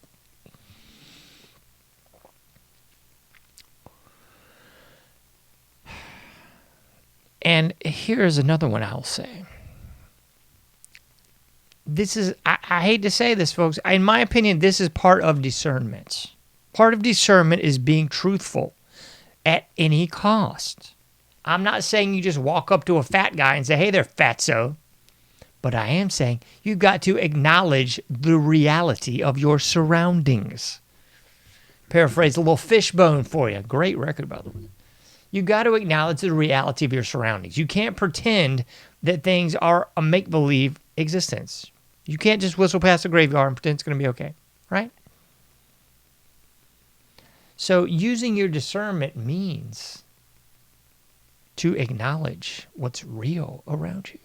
And here's another one I'll say. This is, I hate to say this, folks. In my opinion, this is part of discernment. Part of discernment is being truthful at any cost. I'm not saying you just walk up to a fat guy and say, hey there, fatso. But I am saying you've got to acknowledge the reality of your surroundings. Paraphrase a little Fishbone for you. Great record, by the way. You got to acknowledge the reality of your surroundings. You can't pretend that things are a make-believe existence. You can't just whistle past the graveyard and pretend it's going to be okay, right? So using your discernment means to acknowledge what's real around you.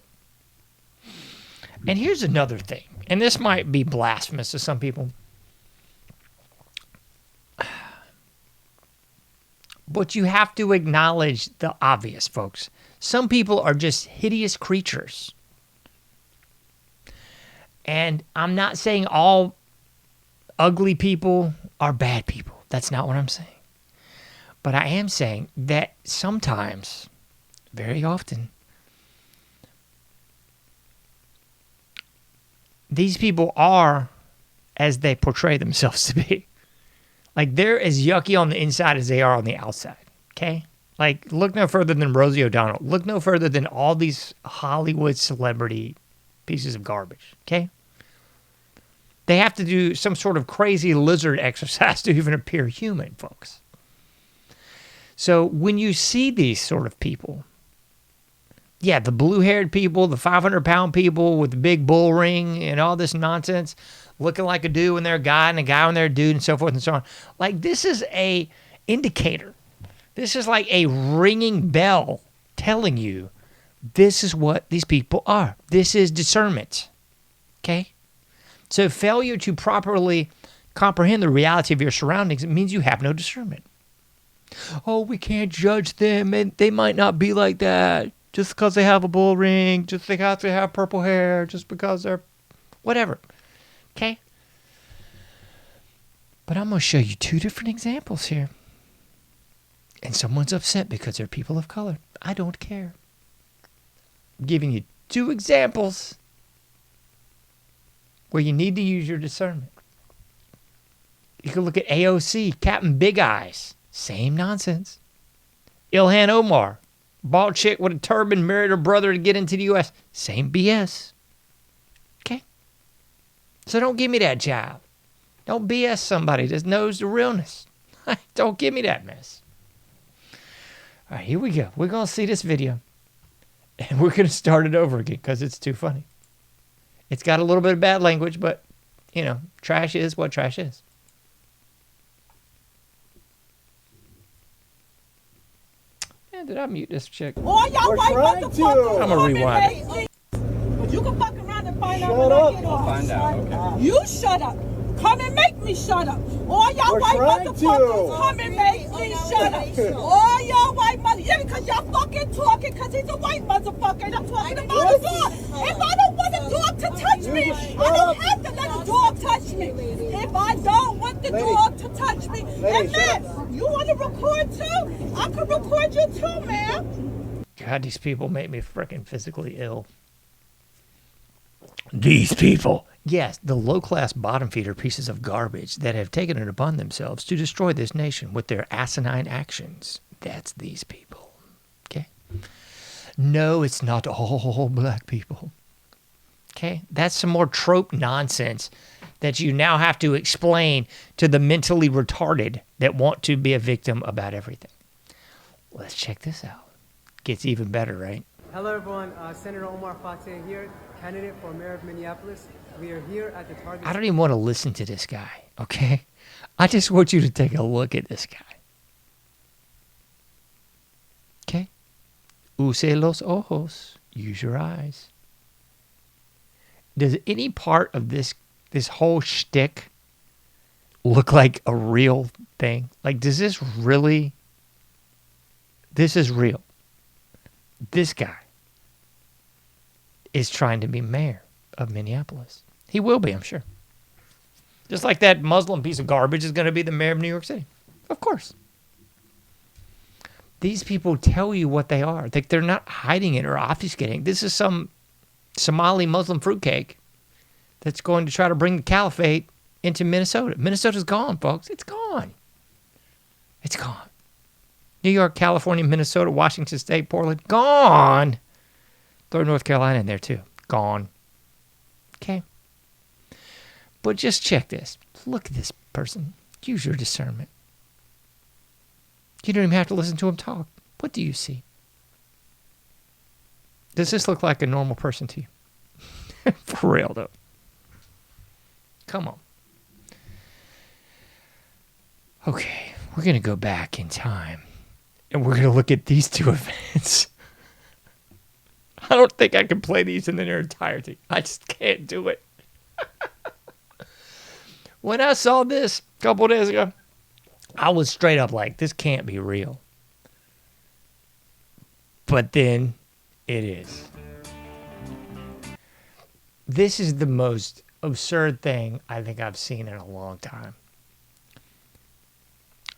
And here's another thing, and this might be blasphemous to some people. But you have to acknowledge the obvious, folks. Some people are just hideous creatures. And I'm not saying all ugly people are bad people. That's not what I'm saying. But I am saying that sometimes, very often, these people are as they portray themselves to be. Like, they're as yucky on the inside as they are on the outside, okay? Like, look no further than Rosie O'Donnell. Look no further than all these Hollywood celebrity pieces of garbage, okay? They have to do some sort of crazy lizard exercise to even appear human, folks. So when you see these sort of people, Yeah, the blue-haired people, the 500-pound people with the big bull ring and all this nonsense, looking like a dude when they're a guy and a guy when they're a dude and so forth and so on. Like, this is a indicator. This is like a ringing bell telling you this is what these people are. This is discernment. Okay? So failure to properly comprehend the reality of your surroundings, it means you have no discernment. Oh, we can't judge them. And they might not be like that just because they have a bull ring, just because they have purple hair, just because they're whatever. Okay? But I'm going to show you two different examples here. And someone's upset because they're people of color. I don't care. I'm giving you two examples where you need to use your discernment. You can look at AOC, Captain Big Eyes. Same nonsense. Ilhan Omar, bald chick with a turban, married her brother to get into the U.S. Same BS. Okay? So don't give me that job. Don't BS somebody that knows the realness. Don't give me that mess. All right, here we go. We're going to see this video. And we're going to start it over again because it's too funny. It's got a little bit of bad language, but, you know, trash is what trash is. Man, did I mute this chick? All y'all white motherfuckers. I'm going to rewind it. But you can fuck around and find out when I get off. Find out, okay. You shut up. Come and make me shut up. All y'all white motherfuckers, come and make me shut up. All y'all white motherfuckers, yeah, because y'all fucking talking, because he's a white motherfucker, and I'm talking about a dog. If I don't want a dog to touch me, I don't have to let a dog touch me. If I don't want the dog to touch me, and man, you want to record too? I can record you too, man. God, these people make me freaking physically ill. These people. Yes, the low-class bottom-feeder pieces of garbage that have taken it upon themselves to destroy this nation with their asinine actions. That's these people. Okay? No, it's not all black people. Okay? That's some more trope nonsense that you now have to explain to the mentally retarded that want to be a victim about everything. Let's check this out. Gets even better, right? Hello, everyone. Senator Omar Fateh here, candidate for mayor of Minneapolis. We are here at the target. I don't even want to listen to this guy, okay? I just want you to take a look at this guy. Okay? Use los ojos. Use your eyes. Does any part of this whole shtick look like a real thing? Like, does this really... This is real. This guy is trying to be mayor of Minneapolis. He will be, I'm sure. Just like that Muslim piece of garbage is going to be the mayor of New York City. Of course. These people tell you what they are. They're not hiding it or obfuscating. This is some Somali Muslim fruitcake that's going to try to bring the caliphate into Minnesota. Minnesota's gone, folks. It's gone. It's gone. New York, California, Minnesota, Washington State, Portland, gone. Throw North Carolina in there too. Gone. Okay? But just check this. Look at this person. Use your discernment. You don't even have to listen to him talk. What do you see? Does this look like a normal person to you? For real, though. Come on. Okay, we're going to go back in time. And we're going to look at these two events. I don't think I can play these in their entirety. I just can't do it. When I saw this a couple of days ago, I was straight up like, this can't be real. But then it is. This is the most absurd thing I think I've seen in a long time.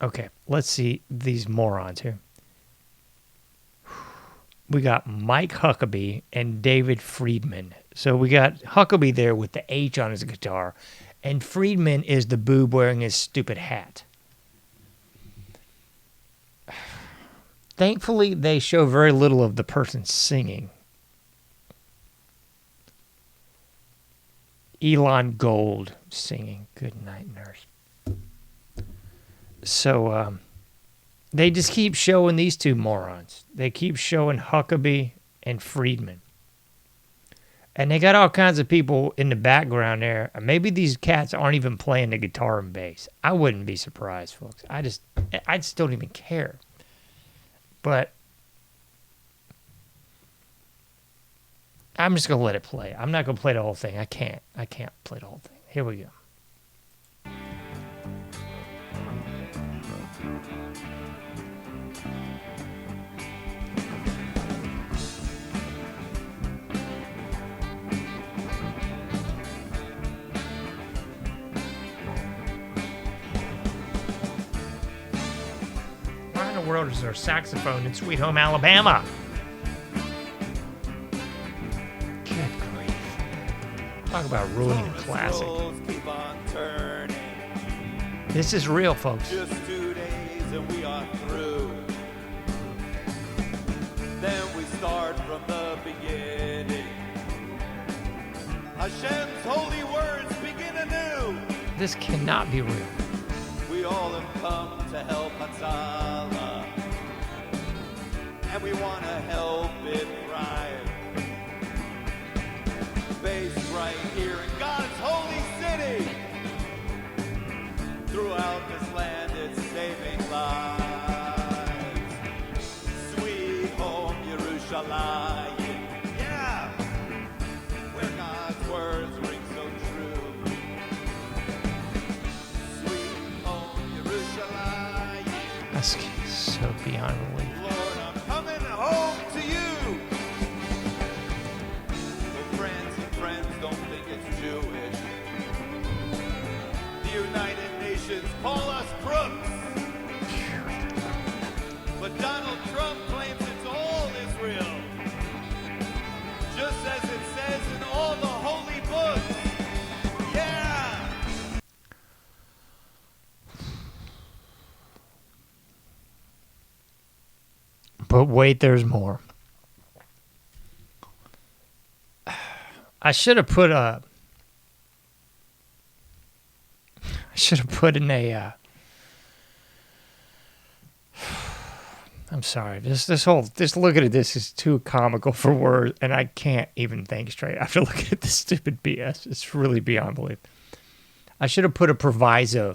Okay, let's see these morons here. We got Mike Huckabee and David Friedman. So we got Huckabee there with the H on his guitar, and Friedman is the boob wearing his stupid hat. Thankfully, they show very little of the person singing. Elon Gold singing Good Night Nurse. So they just keep showing these two morons. They keep showing Huckabee and Friedman. And they got all kinds of people in the background there. Maybe these cats aren't even playing the guitar and bass. I wouldn't be surprised, folks. I just don't even care. But I'm just going to let it play. I'm not going to play the whole thing. I can't play the whole thing. Here we go. Why in the world is there a saxophone in Sweet Home Alabama? Talk about ruining a classic. This is real, folks. Just 2 days and we are through. Then we start from the beginning. Hashem's holy words begin anew. This cannot be real. We all have come to help Hatzalah, and we want to help it thrive. Based right here in God's holy city. Throughout this land, it's saving lives. Sweet home Yerushalayim, yeah, where God's words ring so true. Sweet home Yerushalayim. That's so beyond belief. Lord, I'm coming home to you. Friends don't think it's Jewish. The United Nations call us crooks. But Donald Trump claims it's all Israel. Just as it says in all the holy books. Yeah! But wait, there's more. I should have put in a. I'm sorry. This looking at this is too comical for words, and I can't even think straight after looking at this stupid BS. It's really beyond belief. I should have put a proviso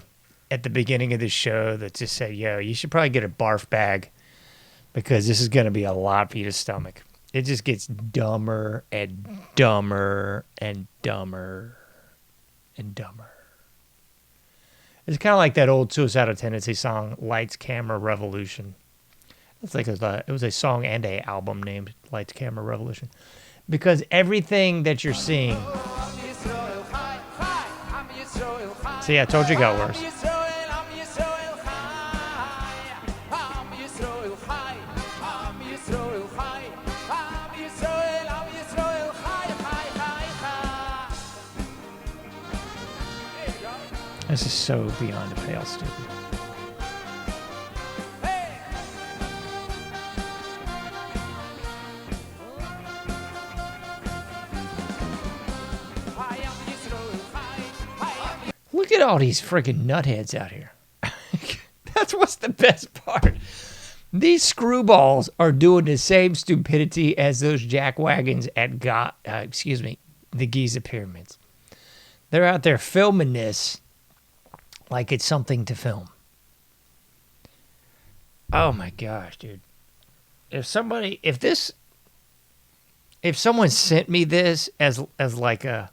at the beginning of the show that just said, "Yo, you should probably get a barf bag because this is going to be a lot for you to stomach." It just gets dumber and dumber and dumber and dumber. It's kind of like that old Suicidal Tendency song, Lights, Camera, Revolution. It's like it was a song and a album named Lights, Camera, Revolution. Because everything that you're seeing... See, I told you it got worse. This is so beyond the pale stupid. Look at all these freaking nutheads out here. That's what's the best part. These screwballs are doing the same stupidity as those jackwagons at the Giza pyramids. They're out there filming this like it's something to film. Oh my gosh, dude. If someone sent me this as like a,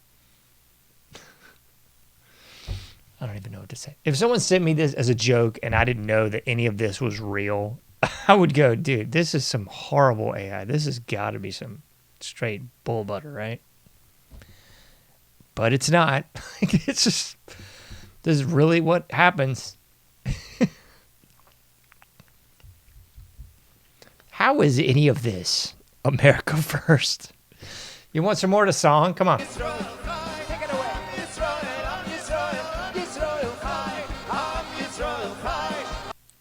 I don't even know what to say. If someone sent me this as a joke and I didn't know that any of this was real, I would go, dude, this is some horrible AI. This has got to be some straight bull butter, right? But it's not. It's just, this is really what happens. How is any of this America first? You want some more to song? Come on.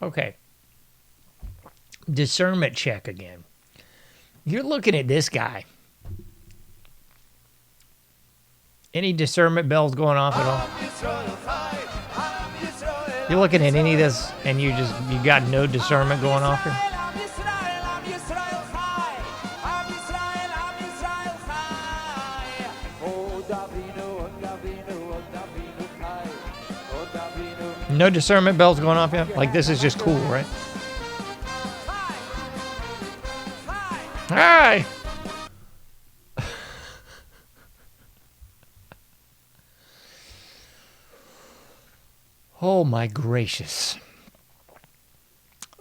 Okay. Discernment check again. You're looking at this guy. Any discernment bells going off at all? You're looking at any of this and you got no discernment going off here? No discernment bells going off yet? Like, this is just cool, right? Hi! Oh, my gracious.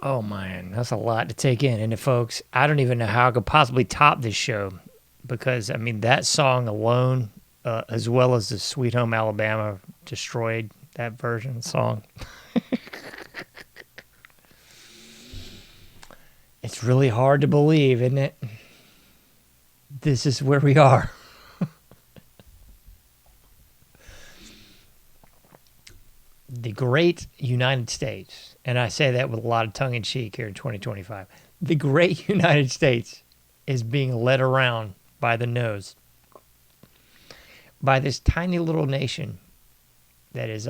Oh, man, that's a lot to take in, isn't it, folks? I don't even know how I could possibly top this show because, I mean, that song alone, as well as the Sweet Home Alabama Destroyed, that version song. It's really hard to believe, isn't it? This is where we are. The great United States, and I say that with a lot of tongue-in-cheek here in 2025, the great United States is being led around by the nose by this tiny little nation that is,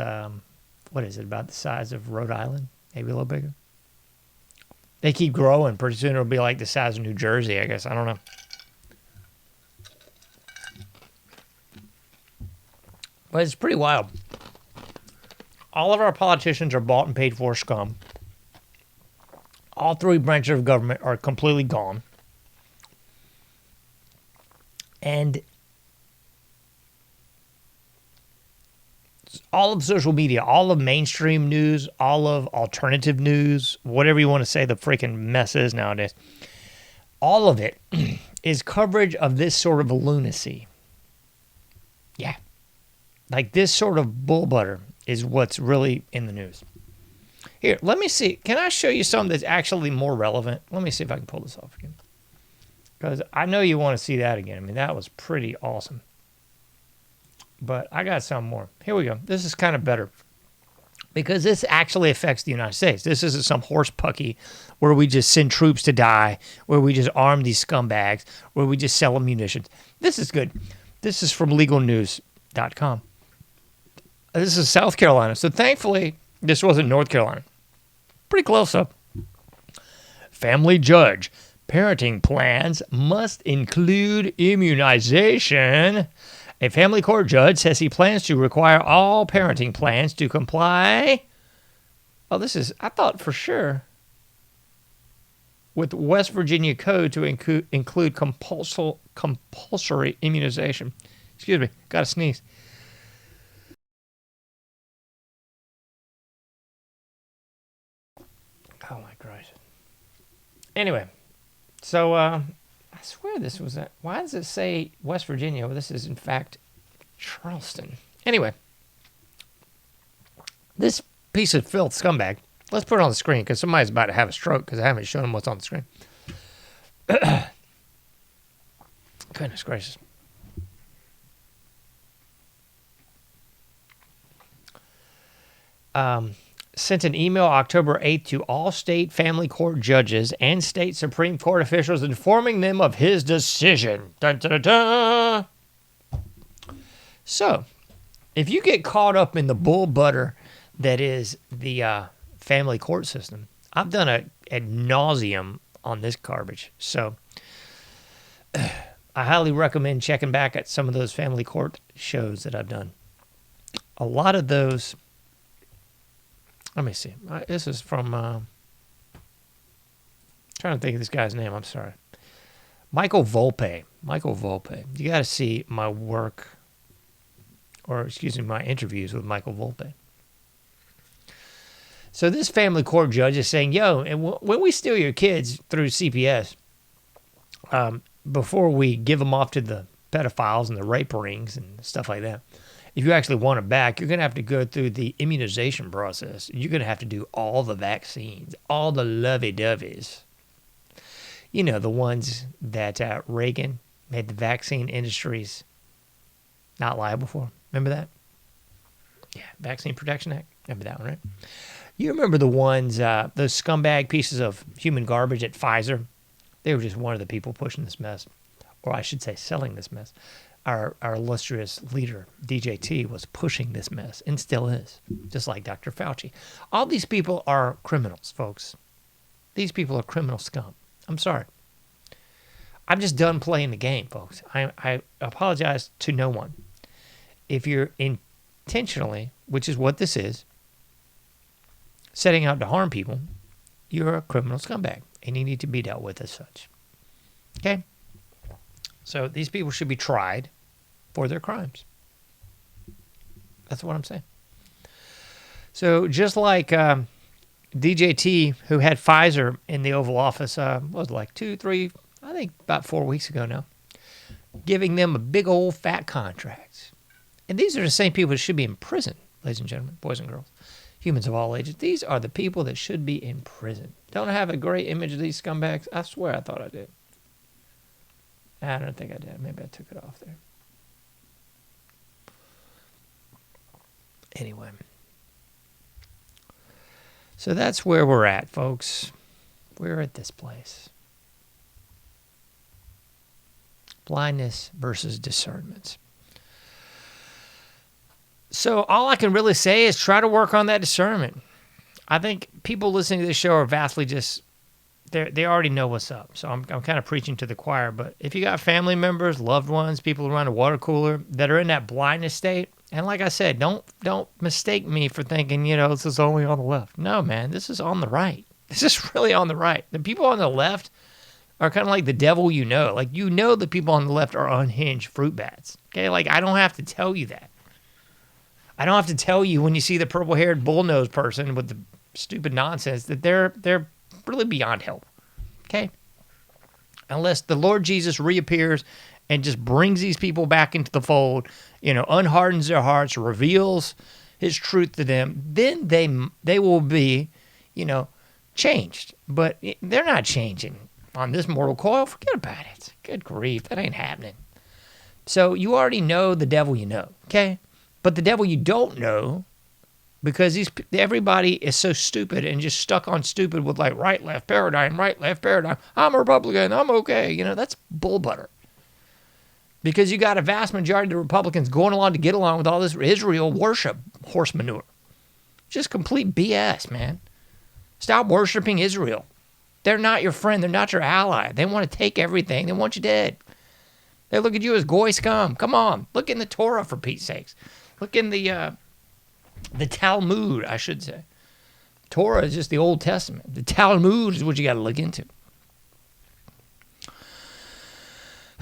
what is it, about the size of Rhode Island? Maybe a little bigger? They keep growing. Pretty soon it'll be like the size of New Jersey, I guess. I don't know. But it's pretty wild. All of our politicians are bought and paid for scum. All three branches of government are completely gone. And all of social media, all of mainstream news, all of alternative news, whatever you want to say the freaking mess is nowadays, all of it is coverage of this sort of lunacy. Yeah. Like this sort of bull butter is what's really in the news. Here, let me see. Can I show you something that's actually more relevant? Let me see if I can pull this off again. Because I know you want to see that again. I mean, that was pretty awesome. But I got some more. Here we go. This is kind of better. Because this actually affects the United States. This isn't some horse pucky where we just send troops to die, where we just arm these scumbags, where we just sell them munitions. This is good. This is from legalnews.com. This is South Carolina. So thankfully, this wasn't North Carolina. Pretty close up. Family judge. Parenting plans must include immunization. A family court judge says he plans to require all parenting plans to comply. Oh, this is, I thought for sure, with West Virginia code to include compulsory immunization. Excuse me, got to sneeze. Oh my Christ. Anyway, so I swear this was that. Why does it say West Virginia? Well, this is in fact Charleston. Anyway, this piece of filth scumbag. Let's put it on the screen because somebody's about to have a stroke because I haven't shown him what's on the screen. Goodness gracious. Sent an email October 8th to all state family court judges and state Supreme Court officials informing them of his decision. Dun, dun, dun, dun. So, if you get caught up in the bull butter that is the family court system, I've done a ad nauseum on this garbage. So, I highly recommend checking back at some of those family court shows that I've done. A lot of those... Let me see. This is from, trying to think of this guy's name. I'm sorry. Michael Volpe. Michael Volpe. You got to see my work, or excuse me, my interviews with Michael Volpe. So this family court judge is saying, yo, and when we steal your kids through CPS, before we give them off to the pedophiles and the rape rings and stuff like that, if you actually want it back, you're going to have to go through the immunization process. You're going to have to do all the vaccines, all the lovey-doveys. You know, the ones that Reagan made the vaccine industries not liable for. Remember that? Yeah, Vaccine Protection Act. Remember that one, right? You remember the ones, those scumbag pieces of human garbage at Pfizer? They were just one of the people pushing this mess. Or I should say selling this mess. Our illustrious leader, DJT, was pushing this mess and still is, just like Dr. Fauci. All these people are criminals, folks. These people are criminal scum. I'm sorry. I'm just done playing the game, folks. I apologize to no one. if you're intentionally, which is what this is, setting out to harm people, you're a criminal scumbag, and you need to be dealt with as such. Okay? So these people should be tried for their crimes. That's what I'm saying. So just like DJT, who had Pfizer in the Oval Office, what was it, like 2, 3, I think about 4 weeks ago now, giving them a big old fat contract. And these are the same people that should be in prison, ladies and gentlemen, boys and girls, humans of all ages. These are the people that should be in prison. Don't I have a great image of these scumbags? I swear I thought I did. I don't think I did. Maybe I took it off there. Anyway. So that's where we're at, folks. We're at this place. Blindness versus discernment. So all I can really say is try to work on that discernment. I think people listening to this show are vastly just, they already know what's up. So I'm kind of preaching to the choir. But if you got family members, loved ones, people around a water cooler that are in that blindness state, and like I said, don't mistake me for thinking, this is only on the left. No, man, this is on the right. This is really on the right. The people on the left are kind of like the devil you know. Like, the people on the left are unhinged fruit bats. Okay? Like, I don't have to tell you that. I don't have to tell you when you see the purple-haired bull-nosed person with the stupid nonsense that they're really beyond help. Okay? Unless the Lord Jesus reappears and just brings these people back into the fold, unhardens their hearts, reveals his truth to them, then they will be, changed. But they're not changing on this mortal coil. Forget about it. Good grief, that ain't happening. So you already know the devil you know, okay? But the devil you don't know, because everybody is so stupid and just stuck on stupid with like right, left paradigm. I'm a Republican, I'm okay. That's bull butter. Because you got a vast majority of the Republicans going along to get along with all this Israel worship horse manure. Just complete BS, man. Stop worshiping Israel. They're not your friend. They're not your ally. They want to take everything. They want you dead. They look at you as goy scum. Come on. Look in the Torah, for Pete's sakes. Look in the Talmud, I should say. Torah is just the Old Testament. The Talmud is what you got to look into.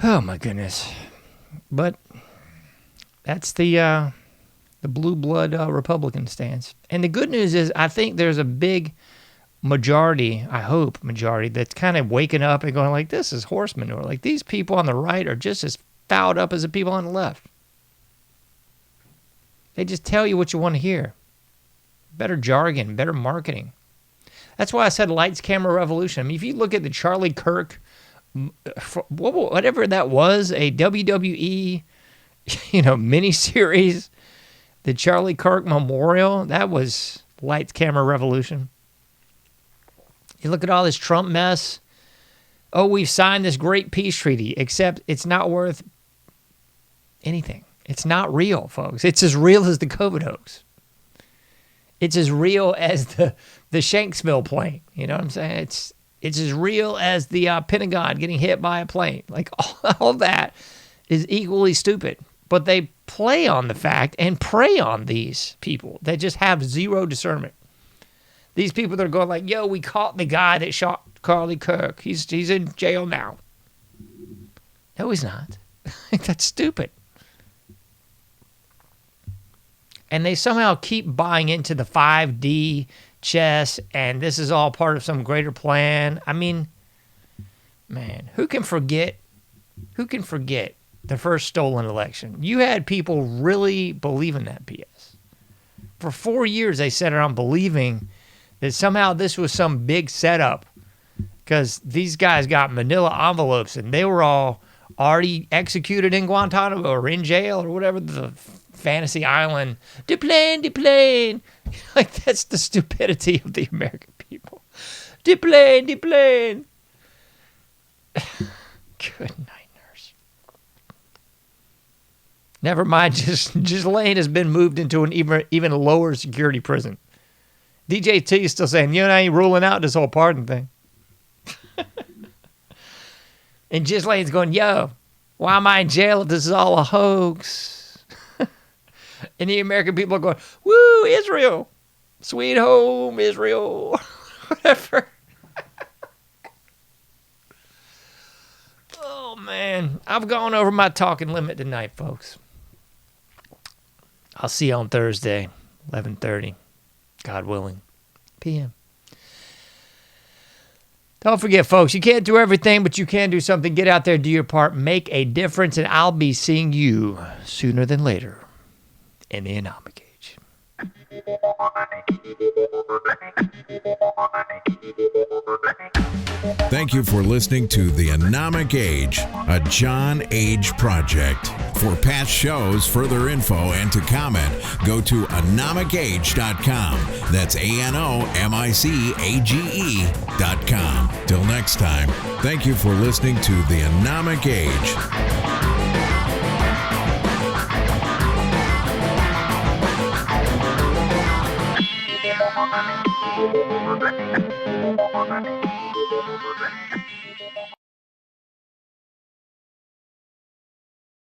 Oh, my goodness. But that's the blue blood Republican stance. And the good news is I think there's a big majority, I hope majority, that's kind of waking up and going like, this is horse manure. Like, these people on the right are just as fouled up as the people on the left. They just tell you what you want to hear. Better jargon, better marketing. That's why I said lights, camera, revolution. I mean, if you look at the Charlie Kirk, whatever that was, a WWE, miniseries, the Charlie Kirk Memorial, that was lights, camera, revolution. You look at all this Trump mess. Oh, we've signed this great peace treaty, except it's not worth anything. It's not real, folks. It's as real as the COVID hoax. It's as real as the Shanksville plane. You know what I'm saying? It's as real as the Pentagon getting hit by a plane. Like, all that is equally stupid. But they play on the fact and prey on these people that just have zero discernment. These people that are going like, yo, we caught the guy that shot Charlie Kirk. He's in jail now. No, he's not. That's stupid. And they somehow keep buying into the 5D chess, and this is all part of some greater plan. I mean, man, who can forget the first stolen election? You had people really believing that BS. For 4 years, they sat around believing that somehow this was some big setup because these guys got manila envelopes and they were all already executed in Guantanamo or in jail or whatever the fantasy island. Deplane. Like, that's the stupidity of the American people. Deplane. Good night, nurse. Never mind, Ghislaine has been moved into an even lower security prison. DJT is still saying, I ain't ruling out this whole pardon thing. And Ghislaine's going, yo, why am I in jail if this is all a hoax? And the American people are going, woo, Israel. Sweet home, Israel. Whatever. Oh, man. I've gone over my talking limit tonight, folks. I'll see you on Thursday, 11:30, God willing, p.m. Don't forget, folks, you can't do everything, but you can do something. Get out there, do your part, make a difference, and I'll be seeing you sooner than later in the AnomicAge. Thank you for listening to the AnomicAge, a JohnAge project. For past shows, further info, and to comment, go to AnomicAge.com. That's AnomicAge.com. Till next time, thank you for listening to the AnomicAge. Thank you.